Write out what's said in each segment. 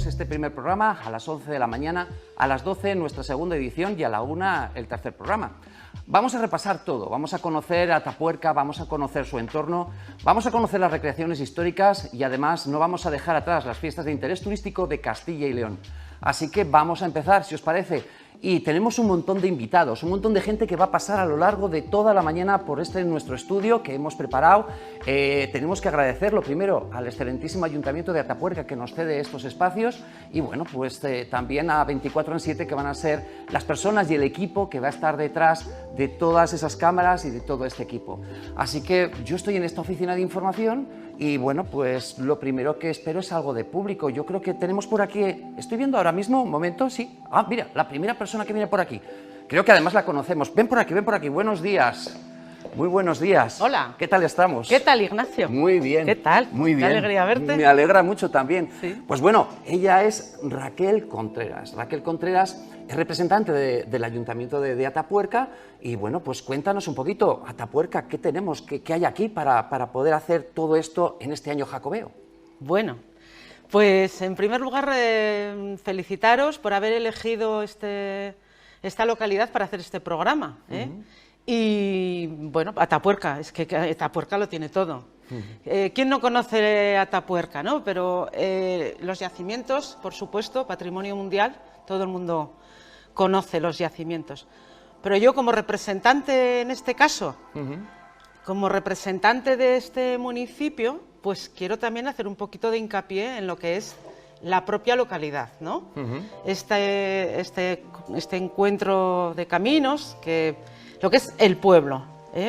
tenemos este primer programa a las 11 de la mañana, a las 12 nuestra segunda edición y a la 1 el tercer programa. Vamos a repasar todo, vamos a conocer Atapuerca, vamos a conocer su entorno, vamos a conocer las recreaciones históricas y además no vamos a dejar atrás las fiestas de interés turístico de Castilla y León. Así que vamos a empezar, si os parece. Y tenemos un montón de invitados, un montón de gente que va a pasar a lo largo de toda la mañana por nuestro estudio que hemos preparado. Tenemos que agradecerlo primero al excelentísimo Ayuntamiento de Atapuerca que nos cede estos espacios y bueno, pues también a 24/7 que van a ser las personas y el equipo que va a estar detrás de todas esas cámaras y de todo este equipo. Así que yo estoy en esta oficina de información y bueno, pues lo primero que espero es algo de público. Yo creo que tenemos por aquí, estoy viendo ahora mismo, un momento, sí. Ah, mira, la primera persona que viene por aquí. Creo que además la conocemos. Ven por aquí, buenos días. Muy buenos días. Hola. ¿Qué tal estamos? ¿Qué tal, Ignacio? Muy bien. ¿Qué tal? Muy bien. Qué alegría verte. Me alegra mucho también. Sí. Pues bueno, ella es Raquel Contreras. Raquel Contreras es representante del Ayuntamiento de Atapuerca y bueno, pues cuéntanos un poquito, Atapuerca, ¿qué tenemos? ¿Qué hay aquí para poder hacer todo esto en este año jacobeo? Bueno, pues en primer lugar felicitaros por haber elegido esta localidad para hacer este programa. Y bueno, Atapuerca, es que Atapuerca lo tiene todo. ¿Quién no conoce Atapuerca, no? Pero los yacimientos, por supuesto, patrimonio mundial, todo el mundo conoce los yacimientos. Pero yo como representante en este caso, como representante de este municipio, pues quiero también hacer un poquito de hincapié en lo que es la propia localidad, ¿no? Este encuentro de caminos, lo que es el pueblo,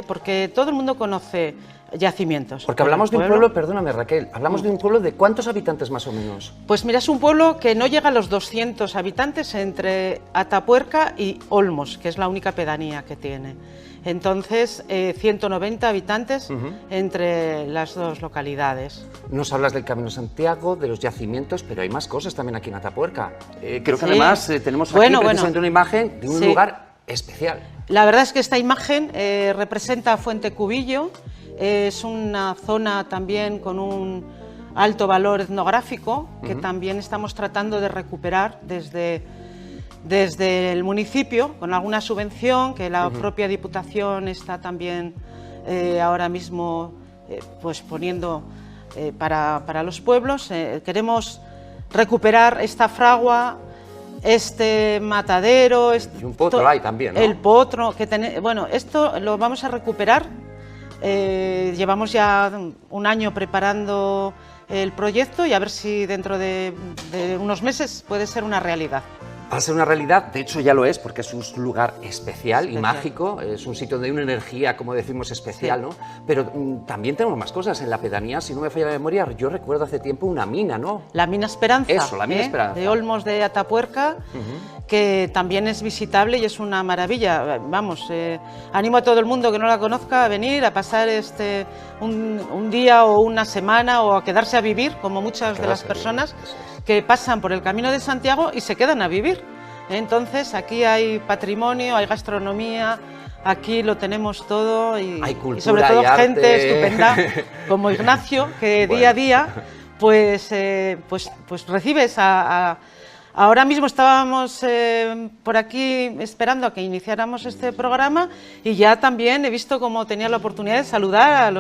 porque todo el mundo conoce yacimientos. Porque hablamos de un pueblo, perdóname Raquel, hablamos de un pueblo de ¿cuántos habitantes más o menos? Pues mira, es un pueblo que no llega a los 200 habitantes entre Atapuerca y Olmos, que es la única pedanía que tiene. Entonces, 190 habitantes entre las dos localidades. Nos hablas del Camino de Santiago, de los yacimientos, pero hay más cosas también aquí en Atapuerca. Creo que además tenemos aquí precisamente una imagen de un lugar especial. La verdad es que esta imagen representa Fuente Cubillo, es una zona también con un alto valor etnográfico que también estamos tratando de recuperar desde el municipio con alguna subvención que la propia Diputación está también ahora mismo pues poniendo para los pueblos. Queremos recuperar esta fragua, este matadero, y un potro hay también, ¿no? El potro, bueno, esto lo vamos a recuperar. Llevamos ya un año preparando el proyecto y a ver si dentro de unos meses puede ser una realidad. Va a ser una realidad, de hecho ya lo es, porque es un lugar especial y mágico, es un sitio de una energía, como decimos, especial, ¿no? Pero también tenemos más cosas. En la pedanía, si no me falla la memoria, yo recuerdo hace tiempo una mina, ¿no? La mina Esperanza. Eso, la mina Esperanza. De Olmos de Atapuerca, que también es visitable y es una maravilla. Vamos, animo a todo el mundo que no la conozca a venir, a pasar un día o una semana o a quedarse a vivir, como muchas de las personas que pasan por el Camino de Santiago y se quedan a vivir. Entonces aquí hay patrimonio, hay gastronomía, aquí lo tenemos todo y sobre todo gente estupenda como Ignacio, que día a día pues recibes ahora mismo estábamos por aquí esperando a que iniciáramos este programa y ya también he visto cómo tenía la oportunidad de saludar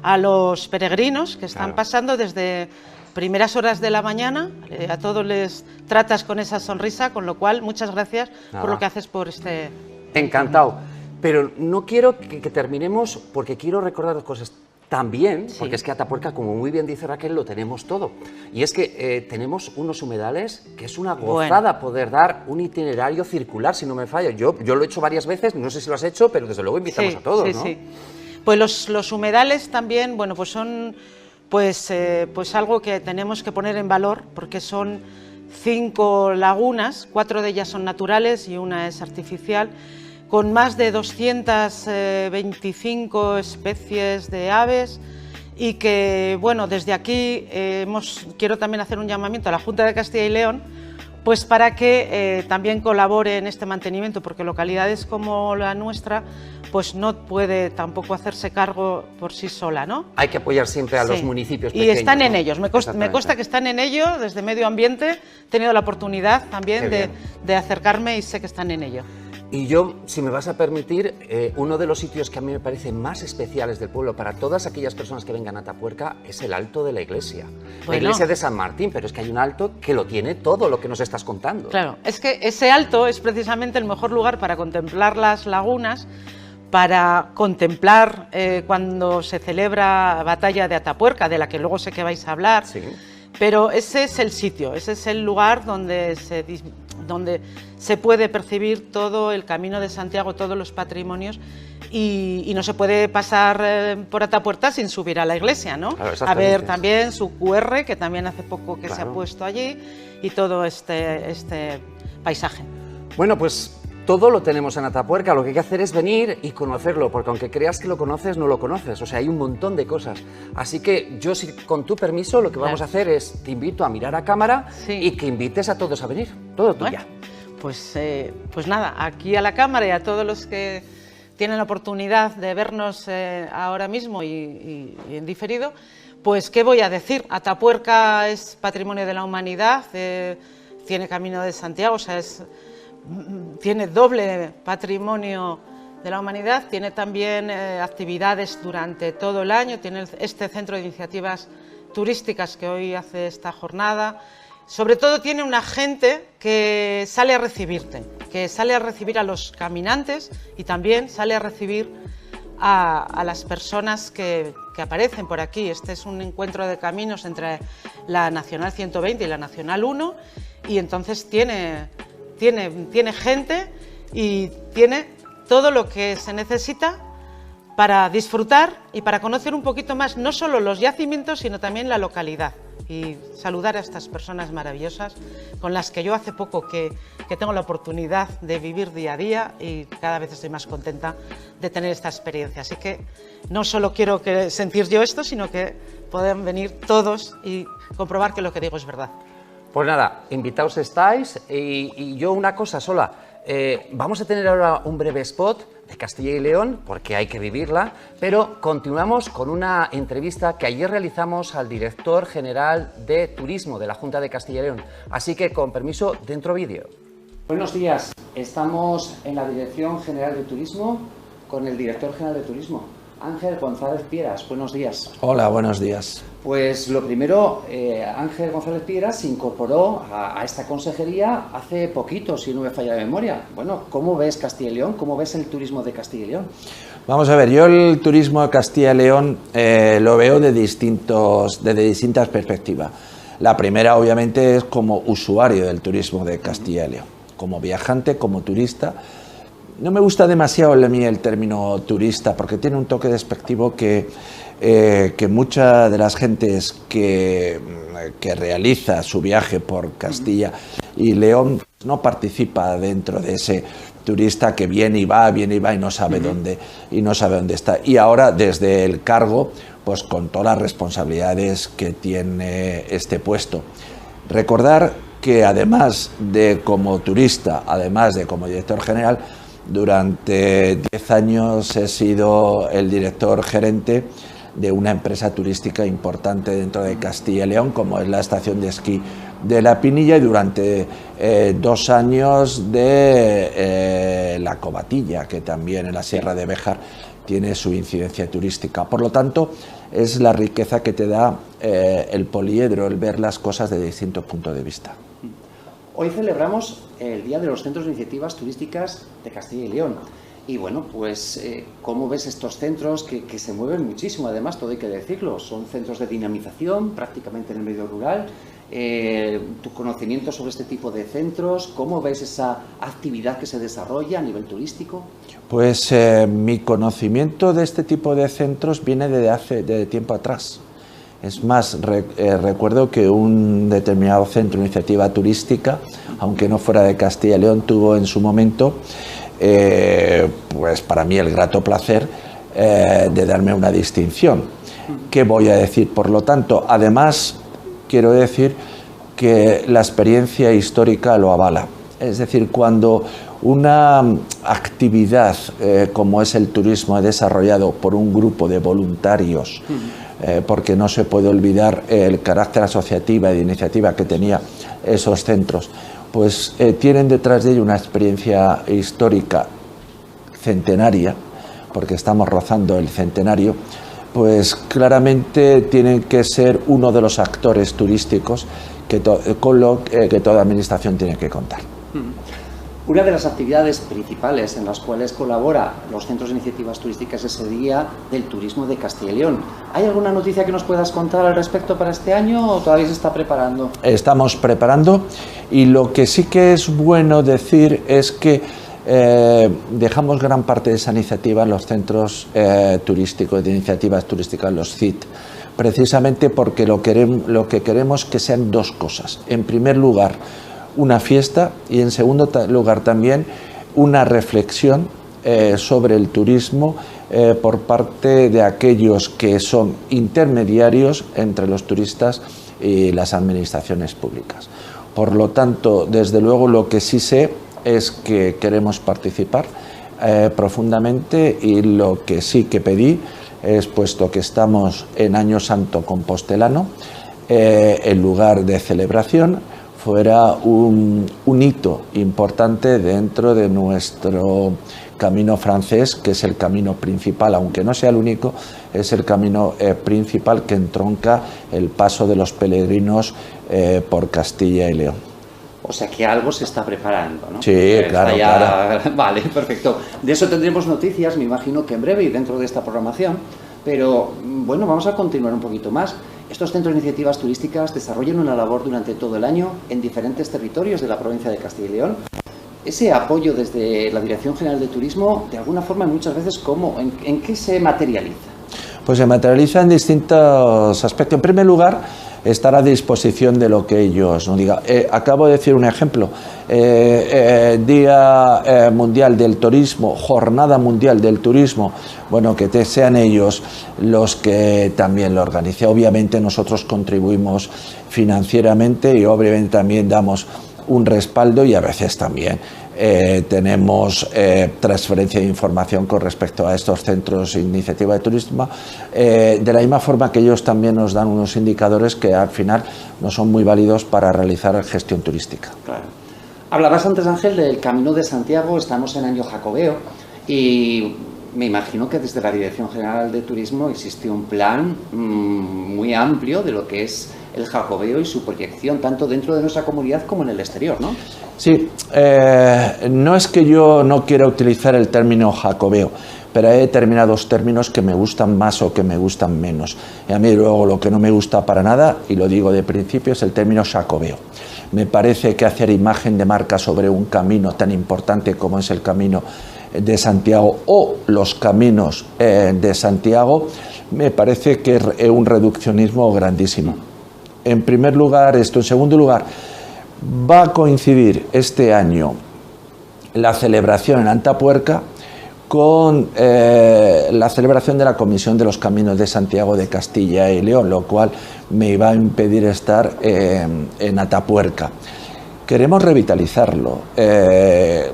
a los peregrinos que están pasando desde primeras horas de la mañana, a todos les tratas con esa sonrisa, con lo cual muchas gracias por lo que haces por este... Encantado, pero no quiero que terminemos porque quiero recordar dos cosas. También, porque es que Atapuerca, como muy bien dice Raquel, lo tenemos todo. Y es que tenemos unos humedales que es una gozada poder dar un itinerario circular, si no me falla. Yo lo he hecho varias veces, no sé si lo has hecho, pero desde luego invitamos a todos, ¿no? Sí. Pues los humedales también, bueno, pues son... Pues algo que tenemos que poner en valor porque son 5 lagunas, 4 de ellas son naturales y una es artificial, con más de 225 especies de aves y que, bueno, desde aquí quiero también hacer un llamamiento a la Junta de Castilla y León pues para que también colabore en este mantenimiento, porque localidades como la nuestra pues no puede tampoco hacerse cargo por sí sola, ¿no? Hay que apoyar siempre a los municipios pequeños. Y están en ¿no? ellos, me consta que están en ello, desde Medio Ambiente he tenido la oportunidad también de acercarme y sé que están en ello. Y yo, si me vas a permitir, uno de los sitios que a mí me parecen más especiales del pueblo para todas aquellas personas que vengan a Atapuerca es el alto de la iglesia. Bueno, la iglesia de San Martín, pero es que hay un alto que lo tiene todo lo que nos estás contando. Claro, es que ese alto es precisamente el mejor lugar para contemplar las lagunas, para contemplar cuando se celebra Batalla de Atapuerca, de la que luego sé que vais a hablar. Sí. Pero ese es el sitio, ese es el lugar donde se puede percibir todo el Camino de Santiago, todos los patrimonios, y no se puede pasar por Atapuerca sin subir a la iglesia, ¿no? Claro, a ver también su QR, que también hace poco que se ha puesto allí, y todo este paisaje. Bueno, pues todo lo tenemos en Atapuerca, lo que hay que hacer es venir y conocerlo, porque aunque creas que lo conoces, no lo conoces, o sea, hay un montón de cosas. Así que yo, con tu permiso, lo que vamos a hacer es, te invito a mirar a cámara y que invites a todos a venir, todo tuya. Pues nada, aquí a la cámara y a todos los que tienen la oportunidad de vernos ahora mismo y en diferido, pues ¿qué voy a decir? Atapuerca es patrimonio de la humanidad, tiene Camino de Santiago, o sea, tiene doble patrimonio de la humanidad, tiene también actividades durante todo el año, tiene este centro de iniciativas turísticas que hoy hace esta jornada. Sobre todo tiene una gente que sale a recibirte, que sale a recibir a los caminantes y también sale a recibir a las personas que aparecen por aquí. Este es un encuentro de caminos entre la Nacional 120 y la Nacional 1 y entonces tiene gente y tiene todo lo que se necesita para disfrutar y para conocer un poquito más, no solo los yacimientos, sino también la localidad. Y saludar a estas personas maravillosas con las que yo hace poco que tengo la oportunidad de vivir día a día y cada vez estoy más contenta de tener esta experiencia. Así que no solo quiero sentir yo esto, sino que puedan venir todos y comprobar que lo que digo es verdad. Pues nada, invitaos estáis y yo una cosa sola, vamos a tener ahora un breve spot de Castilla y León, porque hay que vivirla, pero continuamos con una entrevista que ayer realizamos al director general de Turismo de la Junta de Castilla y León. Así que, con permiso, dentro vídeo. Buenos días, estamos en la Dirección General de Turismo con el director general de Turismo, Ángel González Pieras. Buenos días. Hola, buenos días. Pues lo primero, Ángel González Pieras se incorporó a esta consejería hace poquito, si no me falla la memoria. Bueno, ¿cómo ves Castilla y León? ¿Cómo ves el turismo de Castilla y León? Vamos a ver, yo el turismo de Castilla y León lo veo desde distintas perspectivas. La primera, obviamente, es como usuario del turismo de Castilla y León, como viajante, como turista. No me gusta demasiado a mí el término turista porque tiene un toque despectivo que muchas de las gentes que realiza su viaje por Castilla y León no participa dentro de ese turista que viene y va y no sabe dónde está. Y ahora desde el cargo, pues con todas las responsabilidades que tiene este puesto. Recordar que además de como turista, además de como director general, durante 10 años he sido el director gerente de una empresa turística importante dentro de Castilla y León, como es la estación de esquí de La Pinilla, y durante 2 años de la Covatilla, que también en la Sierra de Béjar tiene su incidencia turística. Por lo tanto, es la riqueza que te da el poliedro, el ver las cosas desde distintos puntos de vista. Hoy celebramos el Día de los Centros de Iniciativas Turísticas de Castilla y León. Y bueno, pues, ¿cómo ves estos centros que se mueven muchísimo? Además, todo hay que decirlo, son centros de dinamización prácticamente en el medio rural. Tu conocimiento sobre este tipo de centros, ¿cómo ves esa actividad que se desarrolla a nivel turístico? Pues mi conocimiento de este tipo de centros viene de tiempo atrás. Es más, recuerdo que un determinado centro de iniciativa turística, aunque no fuera de Castilla y León, tuvo en su momento, pues para mí el grato placer de darme una distinción. ¿Qué voy a decir? Por lo tanto, además, quiero decir que la experiencia histórica lo avala. Es decir, cuando una actividad como es el turismo desarrollado por un grupo de voluntarios, porque no se puede olvidar el carácter asociativo y de iniciativa que tenía esos centros, pues tienen detrás de ello una experiencia histórica centenaria, porque estamos rozando el centenario, pues claramente tienen que ser uno de los actores turísticos con lo que toda administración tiene que contar. Una de las actividades principales en las cuales colabora los centros de iniciativas turísticas es el Día del Turismo de Castilla y León. ¿Hay alguna noticia que nos puedas contar al respecto para este año o todavía se está preparando? Estamos preparando, y lo que sí que es bueno decir es que dejamos gran parte de esa iniciativa en los centros turísticos, de iniciativas turísticas, los CIT, precisamente porque lo que queremos que sean dos cosas. En primer lugar, una fiesta, y en segundo lugar también una reflexión sobre el turismo por parte de aquellos que son intermediarios entre los turistas y las administraciones públicas. Por lo tanto, desde luego lo que sí sé es que queremos participar profundamente, y lo que sí que pedí es, puesto que estamos en Año Santo Compostelano, el lugar de celebración fuera un hito importante dentro de nuestro camino francés, que es el camino principal, aunque no sea el único, es el camino principal que entronca el paso de los peregrinos por Castilla y León. O sea que algo se está preparando, ¿no? Sí, claro, claro. Vale, perfecto. De eso tendremos noticias, me imagino que en breve y dentro de esta programación. Pero bueno, vamos a continuar un poquito más. Estos centros de iniciativas turísticas desarrollan una labor durante todo el año en diferentes territorios de la provincia de Castilla y León. Ese apoyo desde la Dirección General de Turismo, de alguna forma, muchas veces, ¿en qué se materializa? Pues se materializa en distintos aspectos. En primer lugar, estar a disposición de lo que ellos nos digan. Acabo de decir un ejemplo. Día Mundial del Turismo, Jornada Mundial del Turismo, bueno, que sean ellos los que también lo organicen. Obviamente nosotros contribuimos financieramente y obviamente también damos un respaldo, y a veces también tenemos transferencia de información con respecto a estos centros de iniciativa de turismo, de la misma forma que ellos también nos dan unos indicadores que al final no son muy válidos para realizar gestión turística. Claro. Hablabas antes, Ángel, del Camino de Santiago. Estamos en año jacobeo y me imagino que desde la Dirección General de Turismo existe un plan muy amplio de lo que es el jacobeo y su proyección, tanto dentro de nuestra comunidad como en el exterior, ¿no? Sí, no es que yo no quiera utilizar el término jacobeo, pero hay determinados términos que me gustan más o que me gustan menos. Y a mí luego lo que no me gusta para nada, y lo digo de principio, es el término jacobeo. Me parece que hacer imagen de marca sobre un camino tan importante como es el Camino de Santiago o los caminos de Santiago, me parece que es un reduccionismo grandísimo. En primer lugar esto. En segundo lugar, va a coincidir este año la celebración en Antapuerca con la celebración de la Comisión de los Caminos de Santiago de Castilla y León, lo cual me iba a impedir estar en Atapuerca. Queremos revitalizarlo. He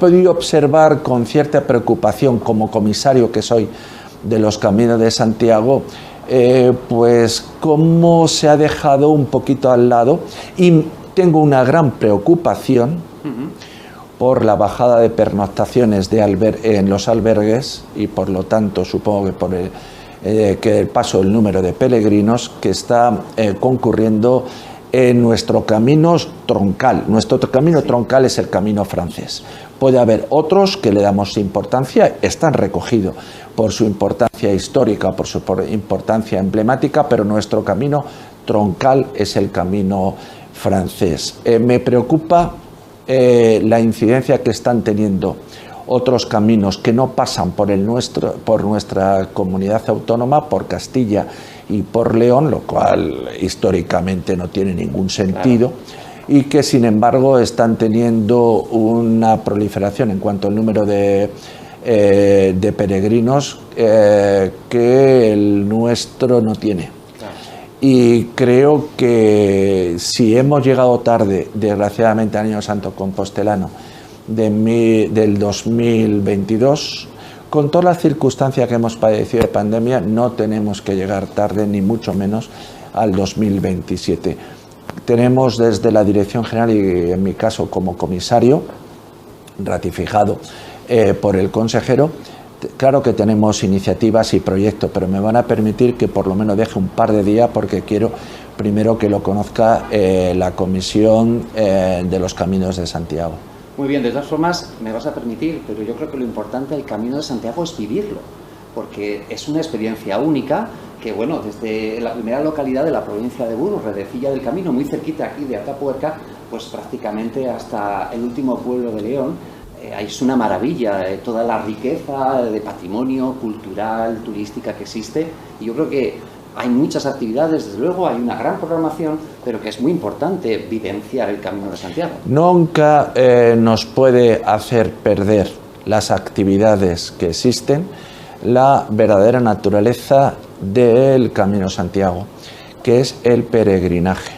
podido observar con cierta preocupación, como comisario que soy de los Caminos de Santiago, pues cómo se ha dejado un poquito al lado, y tengo una gran preocupación por la bajada de pernoctaciones en los albergues, y por lo tanto supongo que por el paso del número de peregrinos que está concurriendo en nuestro camino troncal. Nuestro camino troncal es el camino francés. Puede haber otros que le damos importancia, están recogidos por su importancia histórica, por su importancia emblemática, pero nuestro camino troncal es el camino francés. Me preocupa la incidencia que están teniendo otros caminos que no pasan por nuestra comunidad autónoma, por Castilla y por León, lo cual históricamente no tiene ningún sentido. Claro. Y que sin embargo están teniendo una proliferación en cuanto al número de peregrinos que el nuestro no tiene. Claro. y creo que si hemos llegado tarde, desgraciadamente, al Año Santo Compostelano del 2022, con todas las circunstancias que hemos padecido de pandemia, no tenemos que llegar tarde, ni mucho menos al 2027. Tenemos desde la Dirección General, y en mi caso como comisario, ratificado por el consejero, claro que tenemos iniciativas y proyectos, pero me van a permitir que por lo menos deje un par de días, porque quiero primero que lo conozca la Comisión de los Caminos de Santiago. Muy bien, de todas formas me vas a permitir, pero yo creo que lo importante del Camino de Santiago es vivirlo, porque es una experiencia única que, bueno, desde la primera localidad de la provincia de Burgos, Redecilla del Camino, muy cerquita aquí de Atapuerca, pues prácticamente hasta el último pueblo de León, es una maravilla, toda la riqueza de patrimonio cultural, turística que existe, y yo creo que hay muchas actividades, desde luego hay una gran programación, pero que es muy importante vivenciar el Camino de Santiago. Nunca nos puede hacer perder las actividades que existen la verdadera naturaleza del Camino de Santiago, que es el peregrinaje.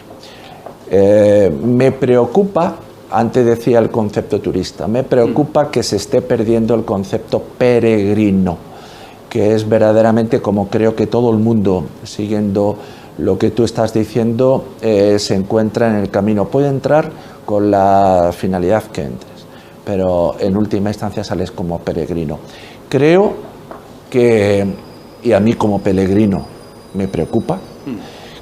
Me preocupa, antes decía el concepto turista, me preocupa que se esté perdiendo el concepto peregrino, que es verdaderamente, como creo que todo el mundo, siguiendo lo que tú estás diciendo, se encuentra en el camino. Puede entrar con la finalidad que entres, pero en última instancia sales como peregrino. Creo que, y a mí como peregrino me preocupa,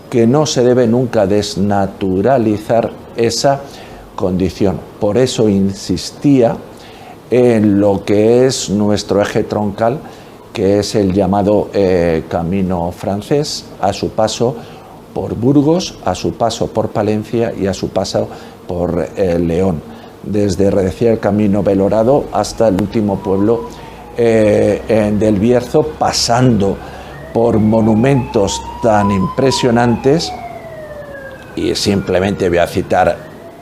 que no se debe nunca desnaturalizar esa condición. Por eso insistía en lo que es nuestro eje troncal, que es el llamado Camino francés, a su paso por Burgos, a su paso por Palencia y a su paso por León, desde Redecilla del Camino Belorado hasta el último pueblo del Bierzo, pasando por monumentos tan impresionantes, y simplemente voy a citar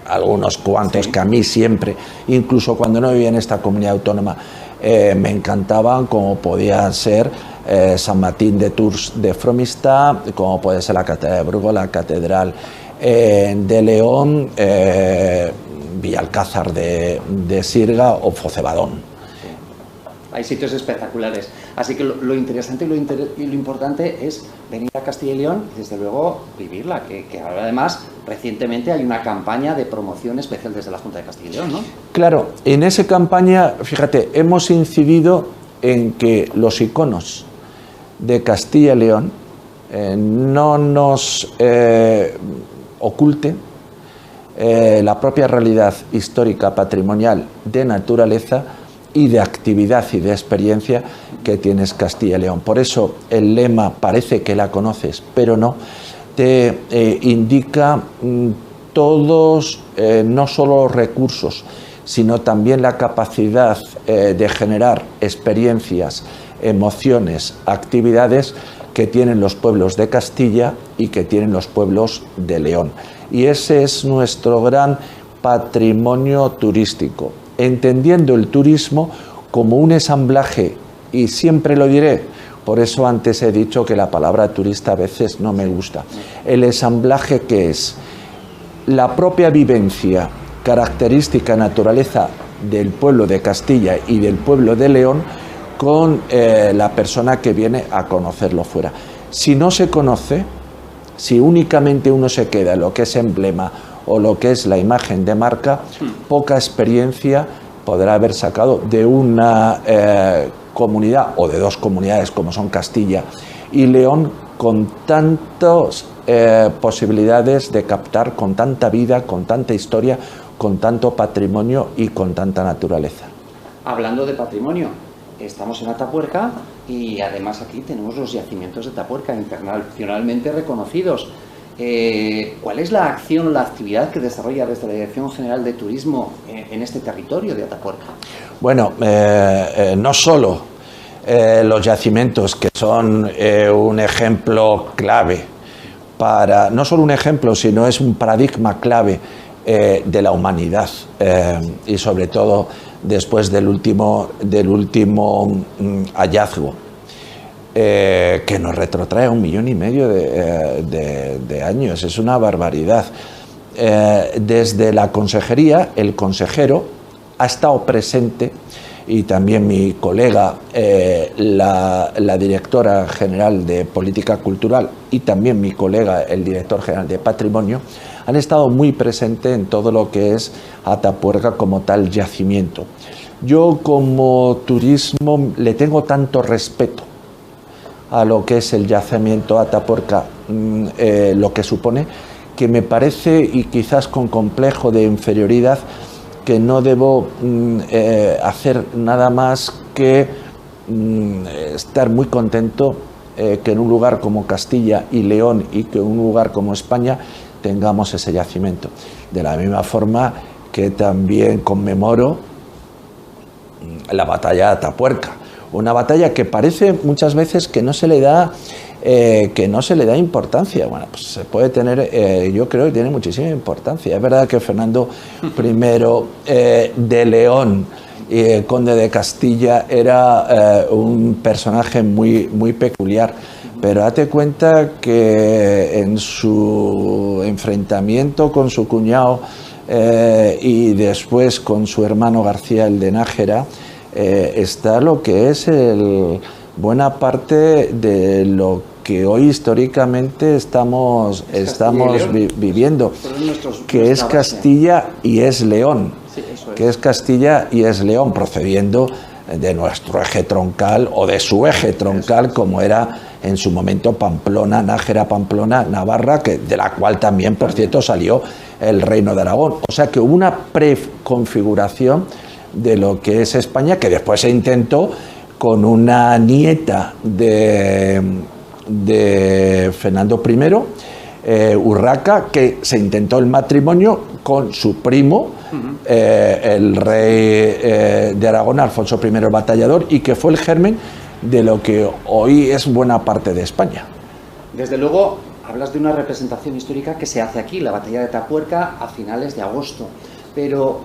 algunos cuantos que a mí siempre, incluso cuando no vivía en esta comunidad autónoma, me encantaban, como podía ser San Martín de Tours de Fromista, como puede ser la Catedral de Burgos, la Catedral de León, Villalcázar de Sirga o Focebadón. Hay sitios espectaculares, así que lo interesante y lo importante es venir a Castilla y León y desde luego vivirla, que ahora además recientemente hay una campaña de promoción especial desde la Junta de Castilla y León, ¿no? Claro, en esa campaña, fíjate, hemos incidido en que los iconos de Castilla y León no nos oculten la propia realidad histórica, patrimonial, de naturaleza y de actividad y de experiencia que tienes Castilla y León. Por eso el lema, parece que la conoces, pero no, te indica todos, no solo los recursos, sino también la capacidad de generar experiencias, emociones, actividades que tienen los pueblos de Castilla y que tienen los pueblos de León. Y ese es nuestro gran patrimonio turístico, entendiendo el turismo como un ensamblaje, y siempre lo diré, por eso antes he dicho que la palabra turista a veces no me gusta, el ensamblaje que es la propia vivencia, característica, naturaleza del pueblo de Castilla y del pueblo de León con la persona que viene a conocerlo fuera. Si no se conoce, si únicamente uno se queda en lo que es emblema o lo que es la imagen de marca, poca experiencia podrá haber sacado de una comunidad o de dos comunidades como son Castilla y León, con tantas posibilidades de captar, con tanta vida, con tanta historia, con tanto patrimonio y con tanta naturaleza. Hablando de patrimonio, estamos en Atapuerca y además aquí tenemos los yacimientos de Atapuerca internacionalmente reconocidos. ¿Cuál es la acción o la actividad que desarrolla desde la Dirección General de Turismo en este territorio de Atapuerca? Bueno, no solo los yacimientos, que son un ejemplo clave para, no solo un ejemplo, sino es un paradigma clave de la humanidad, y sobre todo después del último hallazgo. que nos retrotrae 1,5 millones de años. Es una barbaridad. Desde la consejería, el consejero ha estado presente, y también mi colega, la directora general de Política Cultural, y también mi colega, el director general de Patrimonio, han estado muy presentes en todo lo que es Atapuerca como tal yacimiento. Yo, como turismo, le tengo tanto respeto a lo que es el yacimiento Atapuerca, lo que supone, que me parece, y quizás con complejo de inferioridad, que no debo hacer nada más que estar muy contento que en un lugar como Castilla y León, y que en un lugar como España tengamos ese yacimiento. De la misma forma que también conmemoro la batalla de Atapuerca, una batalla que parece muchas veces que no se le da importancia. Bueno, pues se puede tener, yo creo que tiene muchísima importancia. Es verdad que Fernando I de León, conde de Castilla, era un personaje muy peculiar, pero date cuenta que en su enfrentamiento con su cuñado y después con su hermano García el de Nájera, está lo que es buena parte de lo que hoy históricamente estamos viviendo, que es Castilla y es León, que es Castilla y es León, procediendo de nuestro eje troncal o de su eje troncal, como era en su momento Pamplona, Nájera, Pamplona, Navarra, de la cual también, por cierto, salió el Reino de Aragón. O sea que hubo una preconfiguración de lo que es España, que después se intentó con una nieta de Fernando I, Urraca, que se intentó el matrimonio con su primo, el rey de Aragón, Alfonso I el Batallador, y que fue el germen de lo que hoy es buena parte de España. Desde luego, hablas de una representación histórica que se hace aquí, la batalla de Atapuerca, a finales de agosto, pero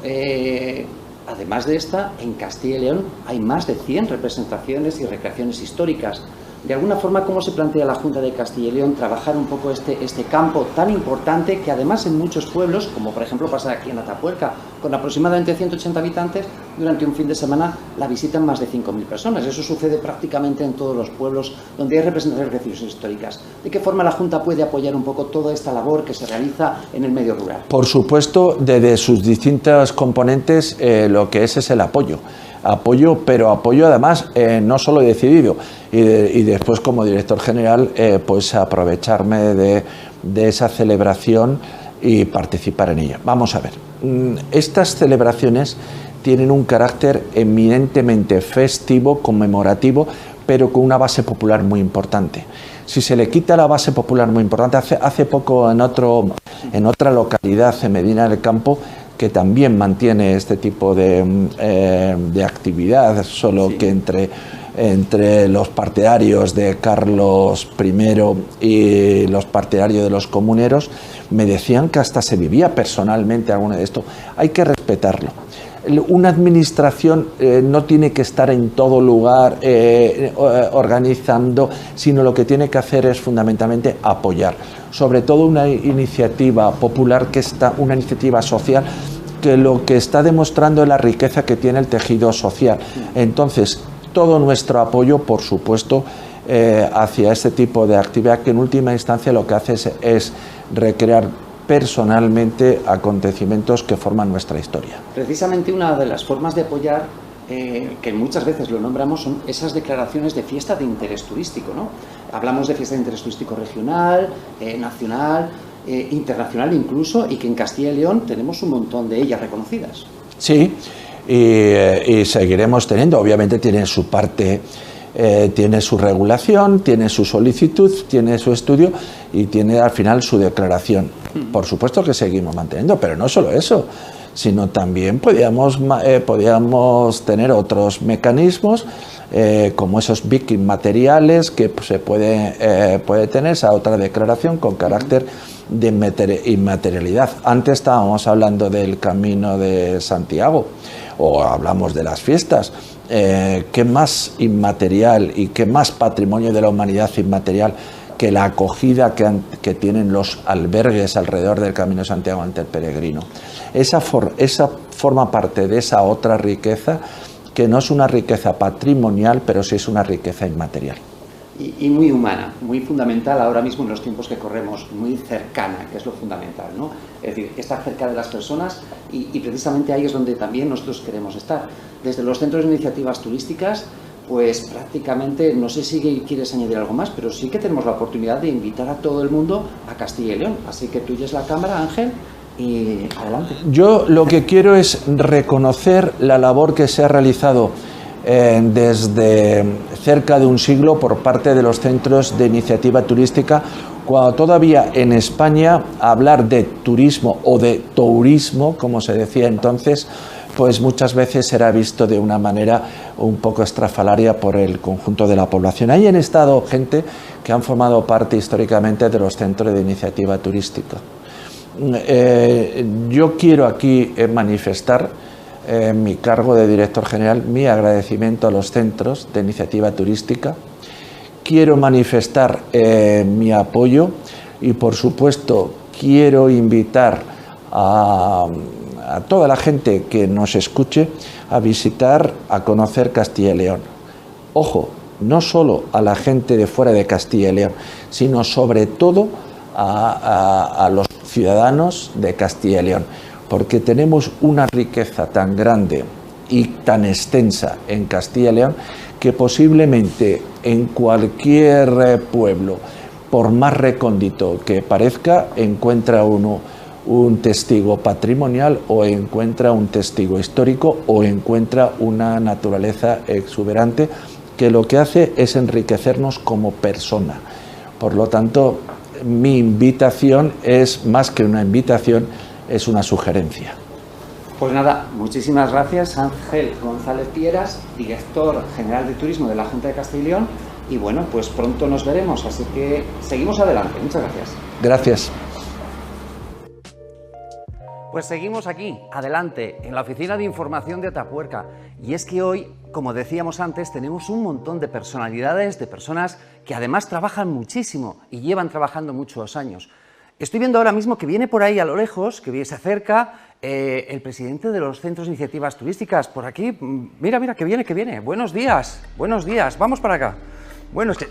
además de esta, en Castilla y León hay más de 100 representaciones y recreaciones históricas. De alguna forma, ¿cómo se plantea la Junta de Castilla y León trabajar un poco este campo tan importante, que además en muchos pueblos, como por ejemplo pasa aquí en Atapuerca, con aproximadamente 180 habitantes, durante un fin de semana la visitan más de 5.000 personas? Eso sucede prácticamente en todos los pueblos donde hay representaciones históricas. ¿De qué forma la Junta puede apoyar un poco toda esta labor que se realiza en el medio rural? Por supuesto, desde sus distintas componentes, lo que es el apoyo, pero apoyo además no solo decidido, y después como director general pues aprovecharme de esa celebración y participar en ella. Vamos a ver, estas celebraciones tienen un carácter eminentemente festivo, conmemorativo, pero con una base popular muy importante. Si se le quita la base popular muy importante, hace poco en otra localidad, en Medina del Campo, que también mantiene este tipo de actividad, solo que entre los partidarios de Carlos I y los partidarios de los comuneros, me decían que hasta se vivía personalmente alguno de esto. Hay que respetarlo. Una administración no tiene que estar en todo lugar organizando, sino lo que tiene que hacer es fundamentalmente apoyar, sobre todo una iniciativa popular, una iniciativa social, que lo que está demostrando es la riqueza que tiene el tejido social. Entonces, todo nuestro apoyo, por supuesto, hacia este tipo de actividad, que en última instancia lo que hace es recrear personalmente acontecimientos que forman nuestra historia. Precisamente una de las formas de apoyar, que muchas veces lo nombramos, son esas declaraciones de fiesta de interés turístico, ¿no? Hablamos de fiesta de interés turístico regional, nacional, internacional incluso, y que en Castilla y León tenemos un montón de ellas reconocidas. Sí, y seguiremos teniendo. Obviamente tiene su parte, tiene su regulación, tiene su solicitud, tiene su estudio y tiene al final su declaración. Por supuesto que seguimos manteniendo, pero no solo eso, sino también podíamos tener otros mecanismos, como esos BIC inmateriales, que se puede tener esa otra declaración con carácter de inmaterialidad. Antes estábamos hablando del Camino de Santiago, o hablamos de las fiestas. qué más inmaterial y qué más patrimonio de la humanidad inmaterial que la acogida que tienen los albergues alrededor del Camino de Santiago ante el peregrino. Esa forma parte de esa otra riqueza, que no es una riqueza patrimonial, pero sí es una riqueza inmaterial. Y muy humana, muy fundamental ahora mismo en los tiempos que corremos, muy cercana, que es lo fundamental, ¿no? Es decir, estar cerca de las personas y precisamente ahí es donde también nosotros queremos estar. Desde los centros de iniciativas turísticas, pues prácticamente, no sé si quieres añadir algo más, pero sí que tenemos la oportunidad de invitar a todo el mundo a Castilla y León. Así que tuyes la cámara, Ángel, y adelante. Yo lo que quiero es reconocer la labor que se ha realizado desde cerca de un siglo por parte de los centros de iniciativa turística, cuando todavía en España hablar de turismo o de tourismo, como se decía entonces, pues muchas veces era visto de una manera un poco estrafalaria por el conjunto de la población. Ahí han estado gente que han formado parte históricamente de los centros de iniciativa turística. Yo quiero aquí manifestar en mi cargo de director general mi agradecimiento a los centros de iniciativa turística. Quiero manifestar mi apoyo y, por supuesto, quiero invitar a toda la gente que nos escuche a visitar, a conocer Castilla y León. Ojo, no solo a la gente de fuera de Castilla y León, sino sobre todo a los ciudadanos de Castilla y León, porque tenemos una riqueza tan grande y tan extensa en Castilla y León que posiblemente en cualquier pueblo, por más recóndito que parezca, encuentra uno un testigo patrimonial o encuentra un testigo histórico o encuentra una naturaleza exuberante que lo que hace es enriquecernos como persona. Por lo tanto, mi invitación es más que una invitación, es una sugerencia. Pues nada, muchísimas gracias, Ángel González Pieras, director general de turismo de la Junta de Castilla y León, y bueno, pues pronto nos veremos, así que seguimos adelante. Muchas gracias. Gracias. Pues seguimos aquí, adelante, en la Oficina de Información de Atapuerca. Y es que hoy, como decíamos antes, tenemos un montón de personalidades, de personas que además trabajan muchísimo y llevan trabajando muchos años. Estoy viendo ahora mismo que viene por ahí a lo lejos, que se acerca el presidente de los centros de iniciativas turísticas. Por aquí, mira, mira, que viene. Buenos días, vamos para acá. Bueno, es que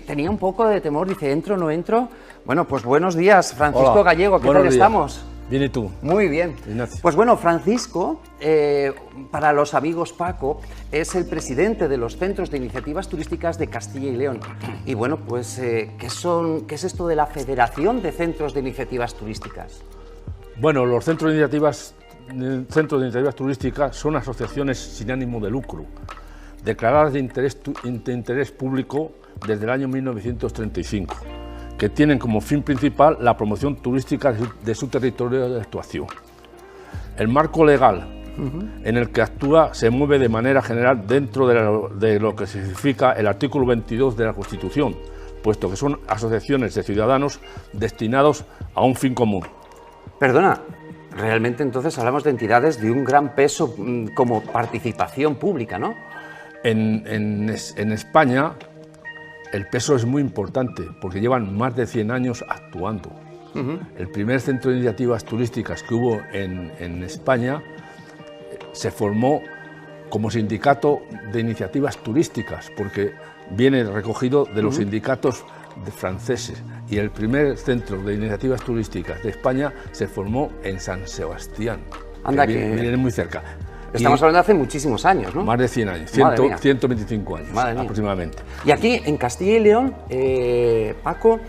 tenía un poco de temor, dice, ¿entro, no entro? Bueno, pues buenos días, Francisco. Hola, Gallego, ¿qué tal estamos? Bien, ¿y tú? Muy bien. Ignacio. Pues bueno, Francisco, para los amigos Paco, es el presidente de los centros de iniciativas turísticas de Castilla y León. Y bueno, pues, ¿qué es esto de la Federación de Centros de Iniciativas Turísticas? Bueno, los centros de iniciativas turísticas son asociaciones sin ánimo de lucro, declaradas de interés público desde el año 1935. Que tienen como fin principal la promoción turística de su territorio de actuación. El marco legal en el que actúa se mueve de manera general dentro de lo que significa el artículo 22 de la Constitución, puesto que son asociaciones de ciudadanos destinados a un fin común. Perdona, realmente entonces hablamos de entidades de un gran peso como participación pública, ¿no? En España el peso es muy importante porque llevan más de 100 años actuando. El primer centro de iniciativas turísticas que hubo en España se formó como sindicato de iniciativas turísticas porque viene recogido de los sindicatos franceses, y el primer centro de iniciativas turísticas de España se formó en San Sebastián. Anda, que viene muy cerca. Estamos hablando de hace muchísimos años, ¿no? Más de 100 años, 125 años aproximadamente. Y aquí en Castilla y León, Paco,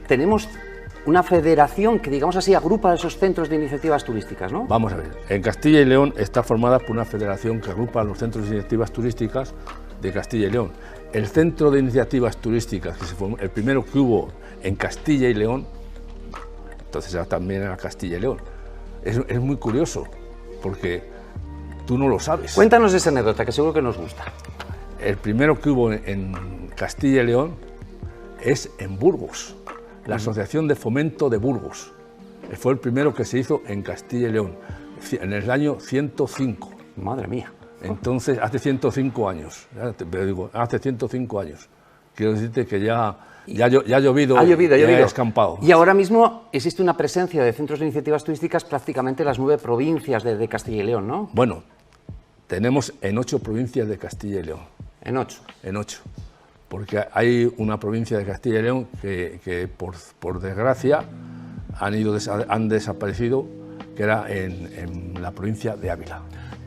tenemos una federación que, digamos así, agrupa esos centros de iniciativas turísticas, ¿no? Vamos a ver, en Castilla y León está formada por una federación que agrupa a los centros de iniciativas turísticas de Castilla y León. El centro de iniciativas turísticas, que se formó, el primero que hubo en Castilla y León, entonces también era Castilla y León. Es muy curioso, porque tú no lo sabes. Cuéntanos esa anécdota, que seguro que nos gusta. El primero que hubo en Castilla y León es en Burgos, la Asociación de Fomento de Burgos. Fue el primero que se hizo en Castilla y León, en el año 105. Madre mía. Entonces, hace 105 años, ya te digo, hace 105 años. Quiero decirte que ya ha llovido, ha escampado. Y ahora mismo existe una presencia de centros de iniciativas turísticas prácticamente en las 9 provincias de Castilla y León, ¿no? Bueno, tenemos en 8 provincias de Castilla y León. ¿En 8? En 8. Porque hay una provincia de Castilla y León que por desgracia han desaparecido, que era en la provincia de Ávila.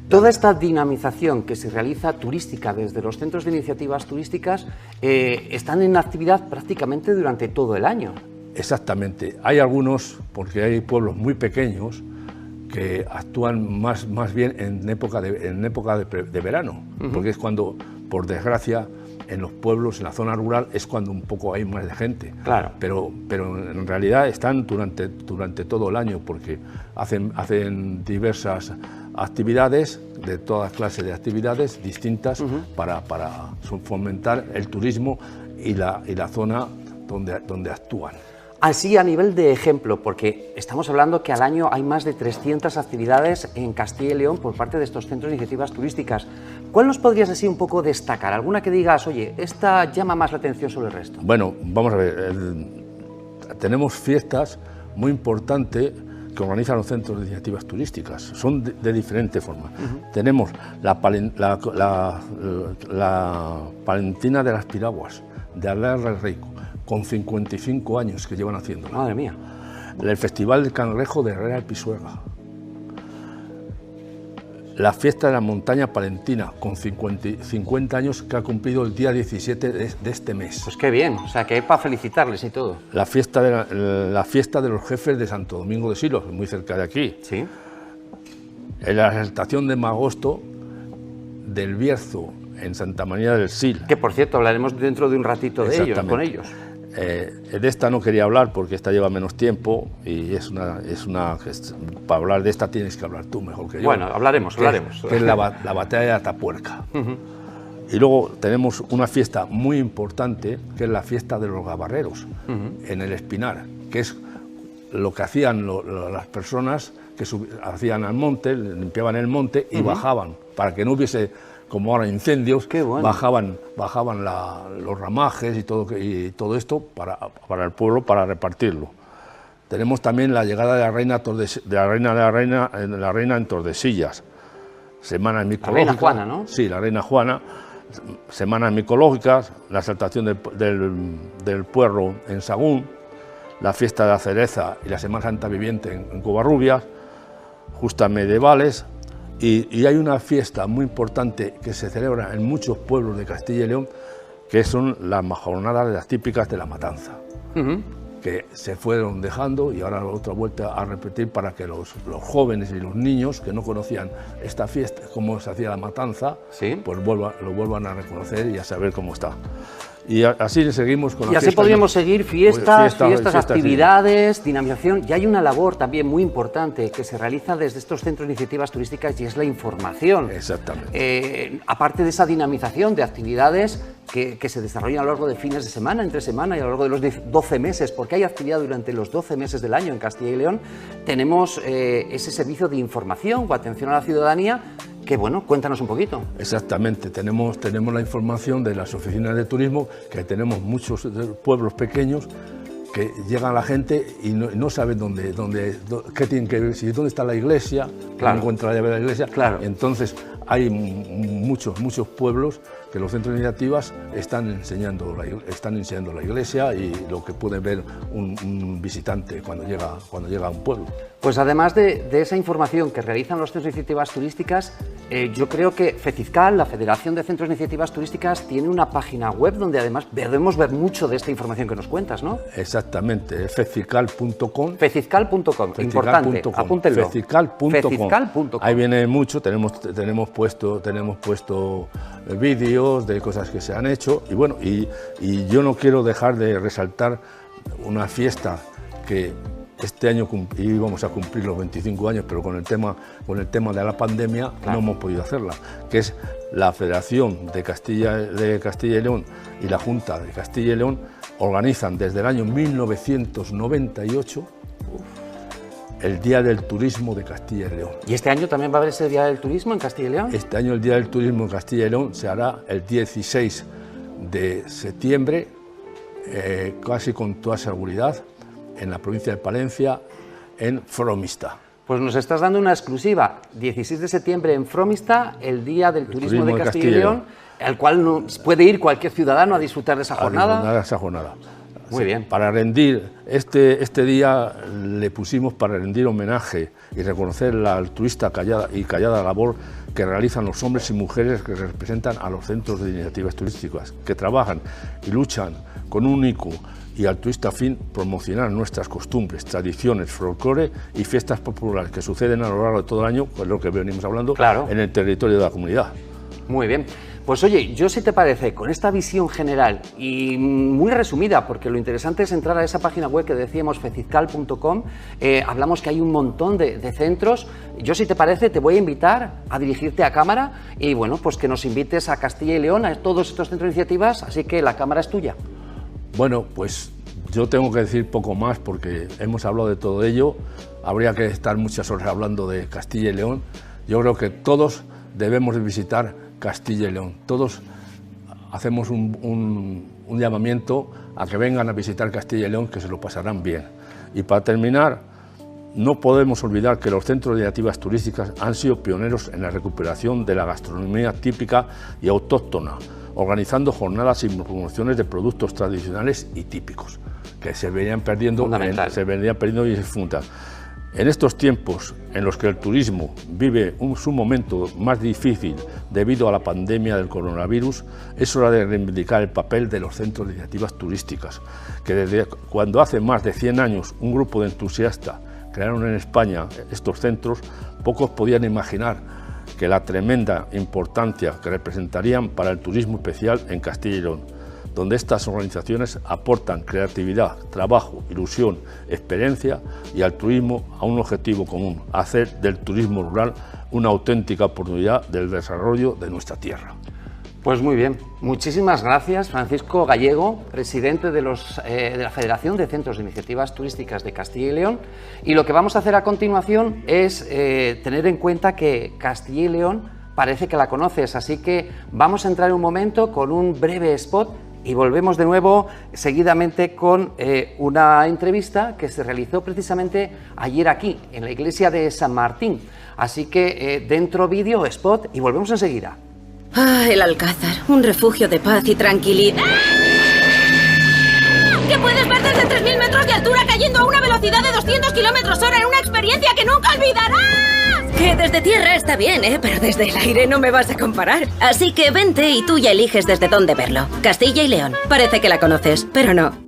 Toda esta dinamización que se realiza turística desde los centros de iniciativas turísticas están en actividad prácticamente durante todo el año. Exactamente. Hay algunos, porque hay pueblos muy pequeños, que actúan más bien en época de verano, porque es cuando, por desgracia, en los pueblos, en la zona rural, es cuando un poco hay más de gente. Claro. Pero en realidad están durante todo el año, porque hacen diversas actividades, de todas clases de actividades distintas, para fomentar el turismo y la zona donde actúan. Así, a nivel de ejemplo, porque estamos hablando que al año hay más de 300 actividades en Castilla y León por parte de estos centros de iniciativas turísticas. ¿Cuál nos podrías así un poco destacar? ¿Alguna que digas, oye, esta llama más la atención sobre el resto? Bueno, vamos a ver, tenemos fiestas muy importantes que organizan los centros de iniciativas turísticas. Son de diferentes formas. Tenemos la Palentina de las Piraguas, de Algar del Rey, con 55 años que llevan haciéndolo. Madre mía. El Festival del Cangrejo de Herrera del Pisuerga. La Fiesta de la Montaña Palentina, con 50 años, que ha cumplido el día 17 de este mes. Pues qué bien, o sea que hay para felicitarles y todo. La fiesta de los Jefes de Santo Domingo de Silos, muy cerca de aquí. Sí. La exaltación de Magosto del Bierzo, en Santa María del Sil. Que por cierto, hablaremos dentro de un ratito de ellos, con ellos. De esta no quería hablar porque esta lleva menos tiempo y para hablar de esta tienes que hablar tú mejor que yo. Bueno, hablaremos. Que es la batalla de Atapuerca. Y luego tenemos una fiesta muy importante, que es la fiesta de los gabarreros, en el Espinar, que es lo que hacían las personas que hacían al monte, limpiaban el monte y bajaban, para que no hubiese, como ahora, incendios. Qué bueno. bajaban los ramajes y todo esto para el pueblo, para repartirlo. Tenemos también la llegada de la reina en Tordesillas, semanas micológicas. La reina Juana, ¿no? Sí, la reina Juana, semanas micológicas, la exaltación del puerro en Sagún, la fiesta de la cereza y la Semana Santa viviente en Covarrubias, justas medievales. Y hay una fiesta muy importante que se celebra en muchos pueblos de Castilla y León, que son las majonadas de las típicas de la matanza, que se fueron dejando y ahora otra vuelta a repetir para que los jóvenes y los niños que no conocían esta fiesta, cómo se hacía la matanza, ¿sí? Pues lo vuelvan a reconocer y a saber cómo está. Y así seguimos con la fiesta. Y así podríamos seguir fiestas, actividades, dinamización. Y hay una labor también muy importante que se realiza desde estos centros de iniciativas turísticas y es la información. Exactamente. Aparte de esa dinamización de actividades que se desarrollan a lo largo de fines de semana, entre semana y a lo largo de los 12 meses, porque hay actividad durante los 12 meses del año en Castilla y León, tenemos ese servicio de información o atención a la ciudadanía. Que bueno, cuéntanos un poquito. Exactamente, tenemos la información de las oficinas de turismo, que tenemos muchos pueblos pequeños que llega la gente y no saben qué tienen que ver, si dónde está la iglesia, claro. No encuentra la llave de la iglesia. Claro. Entonces hay muchos pueblos que los centros de iniciativas están enseñando la iglesia y lo que puede ver un visitante cuando llega a un pueblo. Pues además de esa información que realizan los centros de iniciativas turísticas, yo creo que FECISCAL, la Federación de Centros de Iniciativas Turísticas, tiene una página web donde además debemos ver mucho de esta información que nos cuentas, ¿no? Exactamente, feciscal.com. Feciscal.com, importante, apúntenlo. Feciscal.com. Ahí viene mucho, tenemos puesto vídeos de cosas que se han hecho y bueno, y yo no quiero dejar de resaltar una fiesta que este año íbamos a cumplir los 25 años, pero con el tema de la pandemia no hemos podido hacerla, que es la Federación de Castilla y León y la Junta de Castilla y León organizan desde el año 1998 el Día del Turismo de Castilla y León. ¿Y este año también va a haber ese Día del Turismo en Castilla y León? Este año el Día del Turismo en Castilla y León se hará el 16 de septiembre, casi con toda seguridad, en la provincia de Palencia, en Fromista. Pues nos estás dando una exclusiva. 16 de septiembre en Fromista, el Día del Turismo de Castilla y León, al cual puede ir cualquier ciudadano a disfrutar de esa jornada. Muy bien. Para rendir, este día le pusimos para rendir homenaje y reconocer la altruista y callada labor que realizan los hombres y mujeres que representan a los centros de iniciativas turísticas, que trabajan y luchan con un único y altruista fin: promocionar nuestras costumbres, tradiciones, folclore y fiestas populares que suceden a lo largo de todo el año, pues lo que venimos hablando, en el territorio de la comunidad. Muy bien. Pues oye, yo si te parece, con esta visión general y muy resumida, porque lo interesante es entrar a esa página web que decíamos, fecizcal.com, hablamos que hay un montón de centros. Yo si te parece te voy a invitar a dirigirte a cámara y bueno, pues que nos invites a Castilla y León, a todos estos centros de iniciativas, así que la cámara es tuya. Bueno, pues yo tengo que decir poco más porque hemos hablado de todo ello, habría que estar muchas horas hablando de Castilla y León. Yo creo que todos debemos de visitar Castilla y León. Todos hacemos un llamamiento a que vengan a visitar Castilla y León, que se lo pasarán bien. Y para terminar, no podemos olvidar que los centros de iniciativas turísticas han sido pioneros en la recuperación de la gastronomía típica y autóctona, organizando jornadas y promociones de productos tradicionales y típicos, que se venían perdiendo y se fundan. En estos tiempos en los que el turismo vive su momento más difícil debido a la pandemia del coronavirus, es hora de reivindicar el papel de los centros de iniciativas turísticas, que desde cuando hace más de 100 años un grupo de entusiastas crearon en España estos centros, pocos podían imaginar que la tremenda importancia que representarían para el turismo especial en Castilla y León, donde estas organizaciones aportan creatividad, trabajo, ilusión, experiencia y altruismo a un objetivo común: hacer del turismo rural una auténtica oportunidad del desarrollo de nuestra tierra. Pues muy bien, muchísimas gracias, Francisco Gallego, presidente de la Federación de Centros de Iniciativas Turísticas de Castilla y León. Y lo que vamos a hacer a continuación es tener en cuenta que Castilla y León parece que la conoces, así que vamos a entrar un momento con un breve spot y volvemos de nuevo seguidamente con una entrevista que se realizó precisamente ayer aquí, en la iglesia de San Martín. Así que dentro vídeo, spot y volvemos enseguida. Ah, el Alcázar, un refugio de paz y tranquilidad. ¡Que puedes ver desde 3000 metros de altura cayendo a una velocidad de 200 km/h en una experiencia que nunca olvidarás! Que desde tierra está bien, pero desde el aire no me vas a comparar. Así que vente y tú ya eliges desde dónde verlo. Castilla y León. Parece que la conoces, pero no.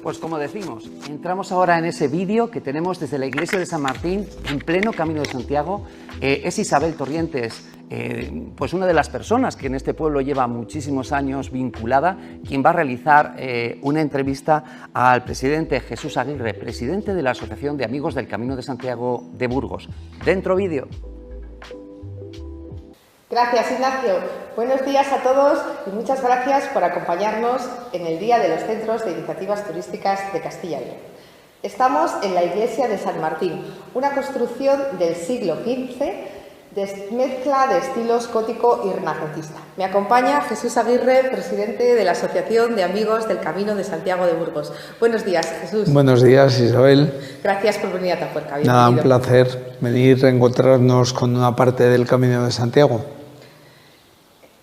Pues como decimos, entramos ahora en ese vídeo que tenemos desde la iglesia de San Martín, en pleno Camino de Santiago. Es Isabel Torrientes, pues una de las personas que en este pueblo lleva muchísimos años vinculada, quien va a realizar una entrevista al presidente Jesús Aguirre, presidente de la Asociación de Amigos del Camino de Santiago de Burgos. Dentro vídeo. Gracias, Ignacio. Buenos días a todos y muchas gracias por acompañarnos en el Día de los Centros de Iniciativas Turísticas de Castilla y León. Estamos en la iglesia de San Martín, una construcción del siglo XV de mezcla de estilos gótico y renacentista. Me acompaña Jesús Aguirre, presidente de la Asociación de Amigos del Camino de Santiago de Burgos. Buenos días, Jesús. Buenos días, Isabel. Gracias por venir a Atapuerca. Nada, un placer venir a encontrarnos con una parte del Camino de Santiago.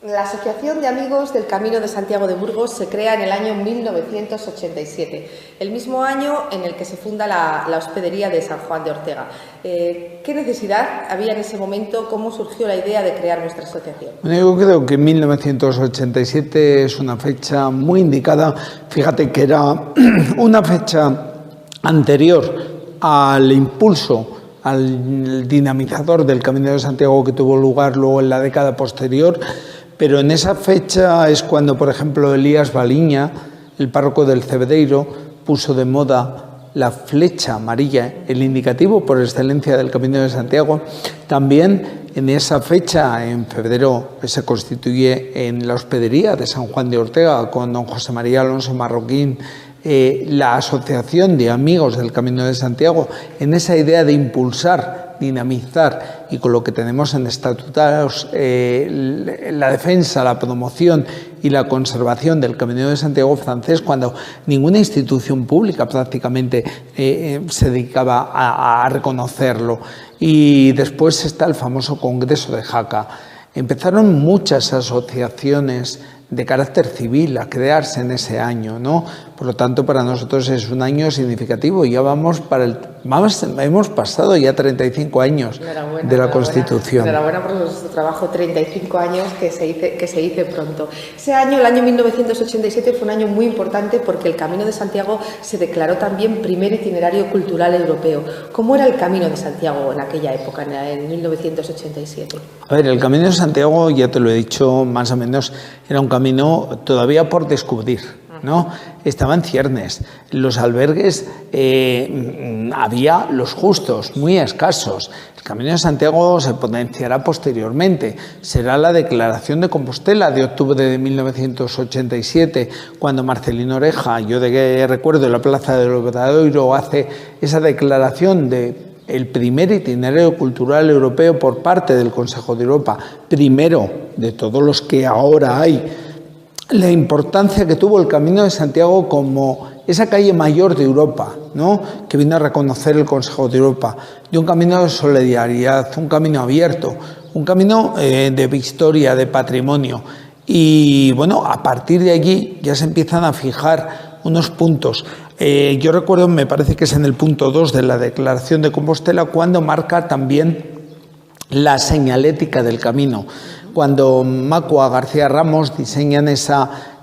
La Asociación de Amigos del Camino de Santiago de Burgos se crea en el año 1987, el mismo año en el que se funda la hospedería de San Juan de Ortega. ¿Qué necesidad había en ese momento? ¿Cómo surgió la idea de crear nuestra asociación? Bueno, yo creo que 1987 es una fecha muy indicada. Fíjate que era una fecha anterior al impulso, al dinamizador del Camino de Santiago que tuvo lugar luego en la década posterior. Pero en esa fecha es cuando, por ejemplo, Elías Baliña, el párroco del Cebedeiro, puso de moda la flecha amarilla, el indicativo por excelencia del Camino de Santiago. También en esa fecha, en febrero, se constituye en la hospedería de San Juan de Ortega con don José María Alonso Marroquín la Asociación de Amigos del Camino de Santiago, en esa idea de impulsar, dinamizar, y con lo que tenemos en estatutarios, la defensa, la promoción y la conservación del Camino de Santiago francés, cuando ninguna institución pública prácticamente se dedicaba a reconocerlo. Y después está el famoso Congreso de Jaca. Empezaron muchas asociaciones de carácter civil a crearse en ese año, ¿no? Por lo tanto, para nosotros es un año significativo. Ya hemos pasado ya 35 años de la Constitución. Enhorabuena por nuestro trabajo, 35 años que se dice pronto. Ese año, el año 1987, fue un año muy importante porque el Camino de Santiago se declaró también primer itinerario cultural europeo. ¿Cómo era el Camino de Santiago en aquella época, en 1987? A ver, el Camino de Santiago, ya te lo he dicho, más o menos era un camino todavía por descubrir, ¿no? Estaba en ciernes. Los albergues había los justos, muy escasos. El Camino de Santiago se potenciará posteriormente. Será la Declaración de Compostela de octubre de 1987, cuando Marcelino Oreja, yo recuerdo en la Plaza del Obradoiro, hace esa declaración de el primer itinerario cultural europeo por parte del Consejo de Europa, primero de todos los que ahora hay. La importancia que tuvo el Camino de Santiago como esa calle mayor de Europa, ¿no?, que vino a reconocer el Consejo de Europa, de un camino de solidaridad, un camino abierto, un camino de historia, de patrimonio. Y bueno, a partir de allí ya se empiezan a fijar unos puntos. Yo recuerdo, me parece que es en el punto 2 de la Declaración de Compostela, cuando marca también la señalética del camino. Cuando Macua García Ramos diseñan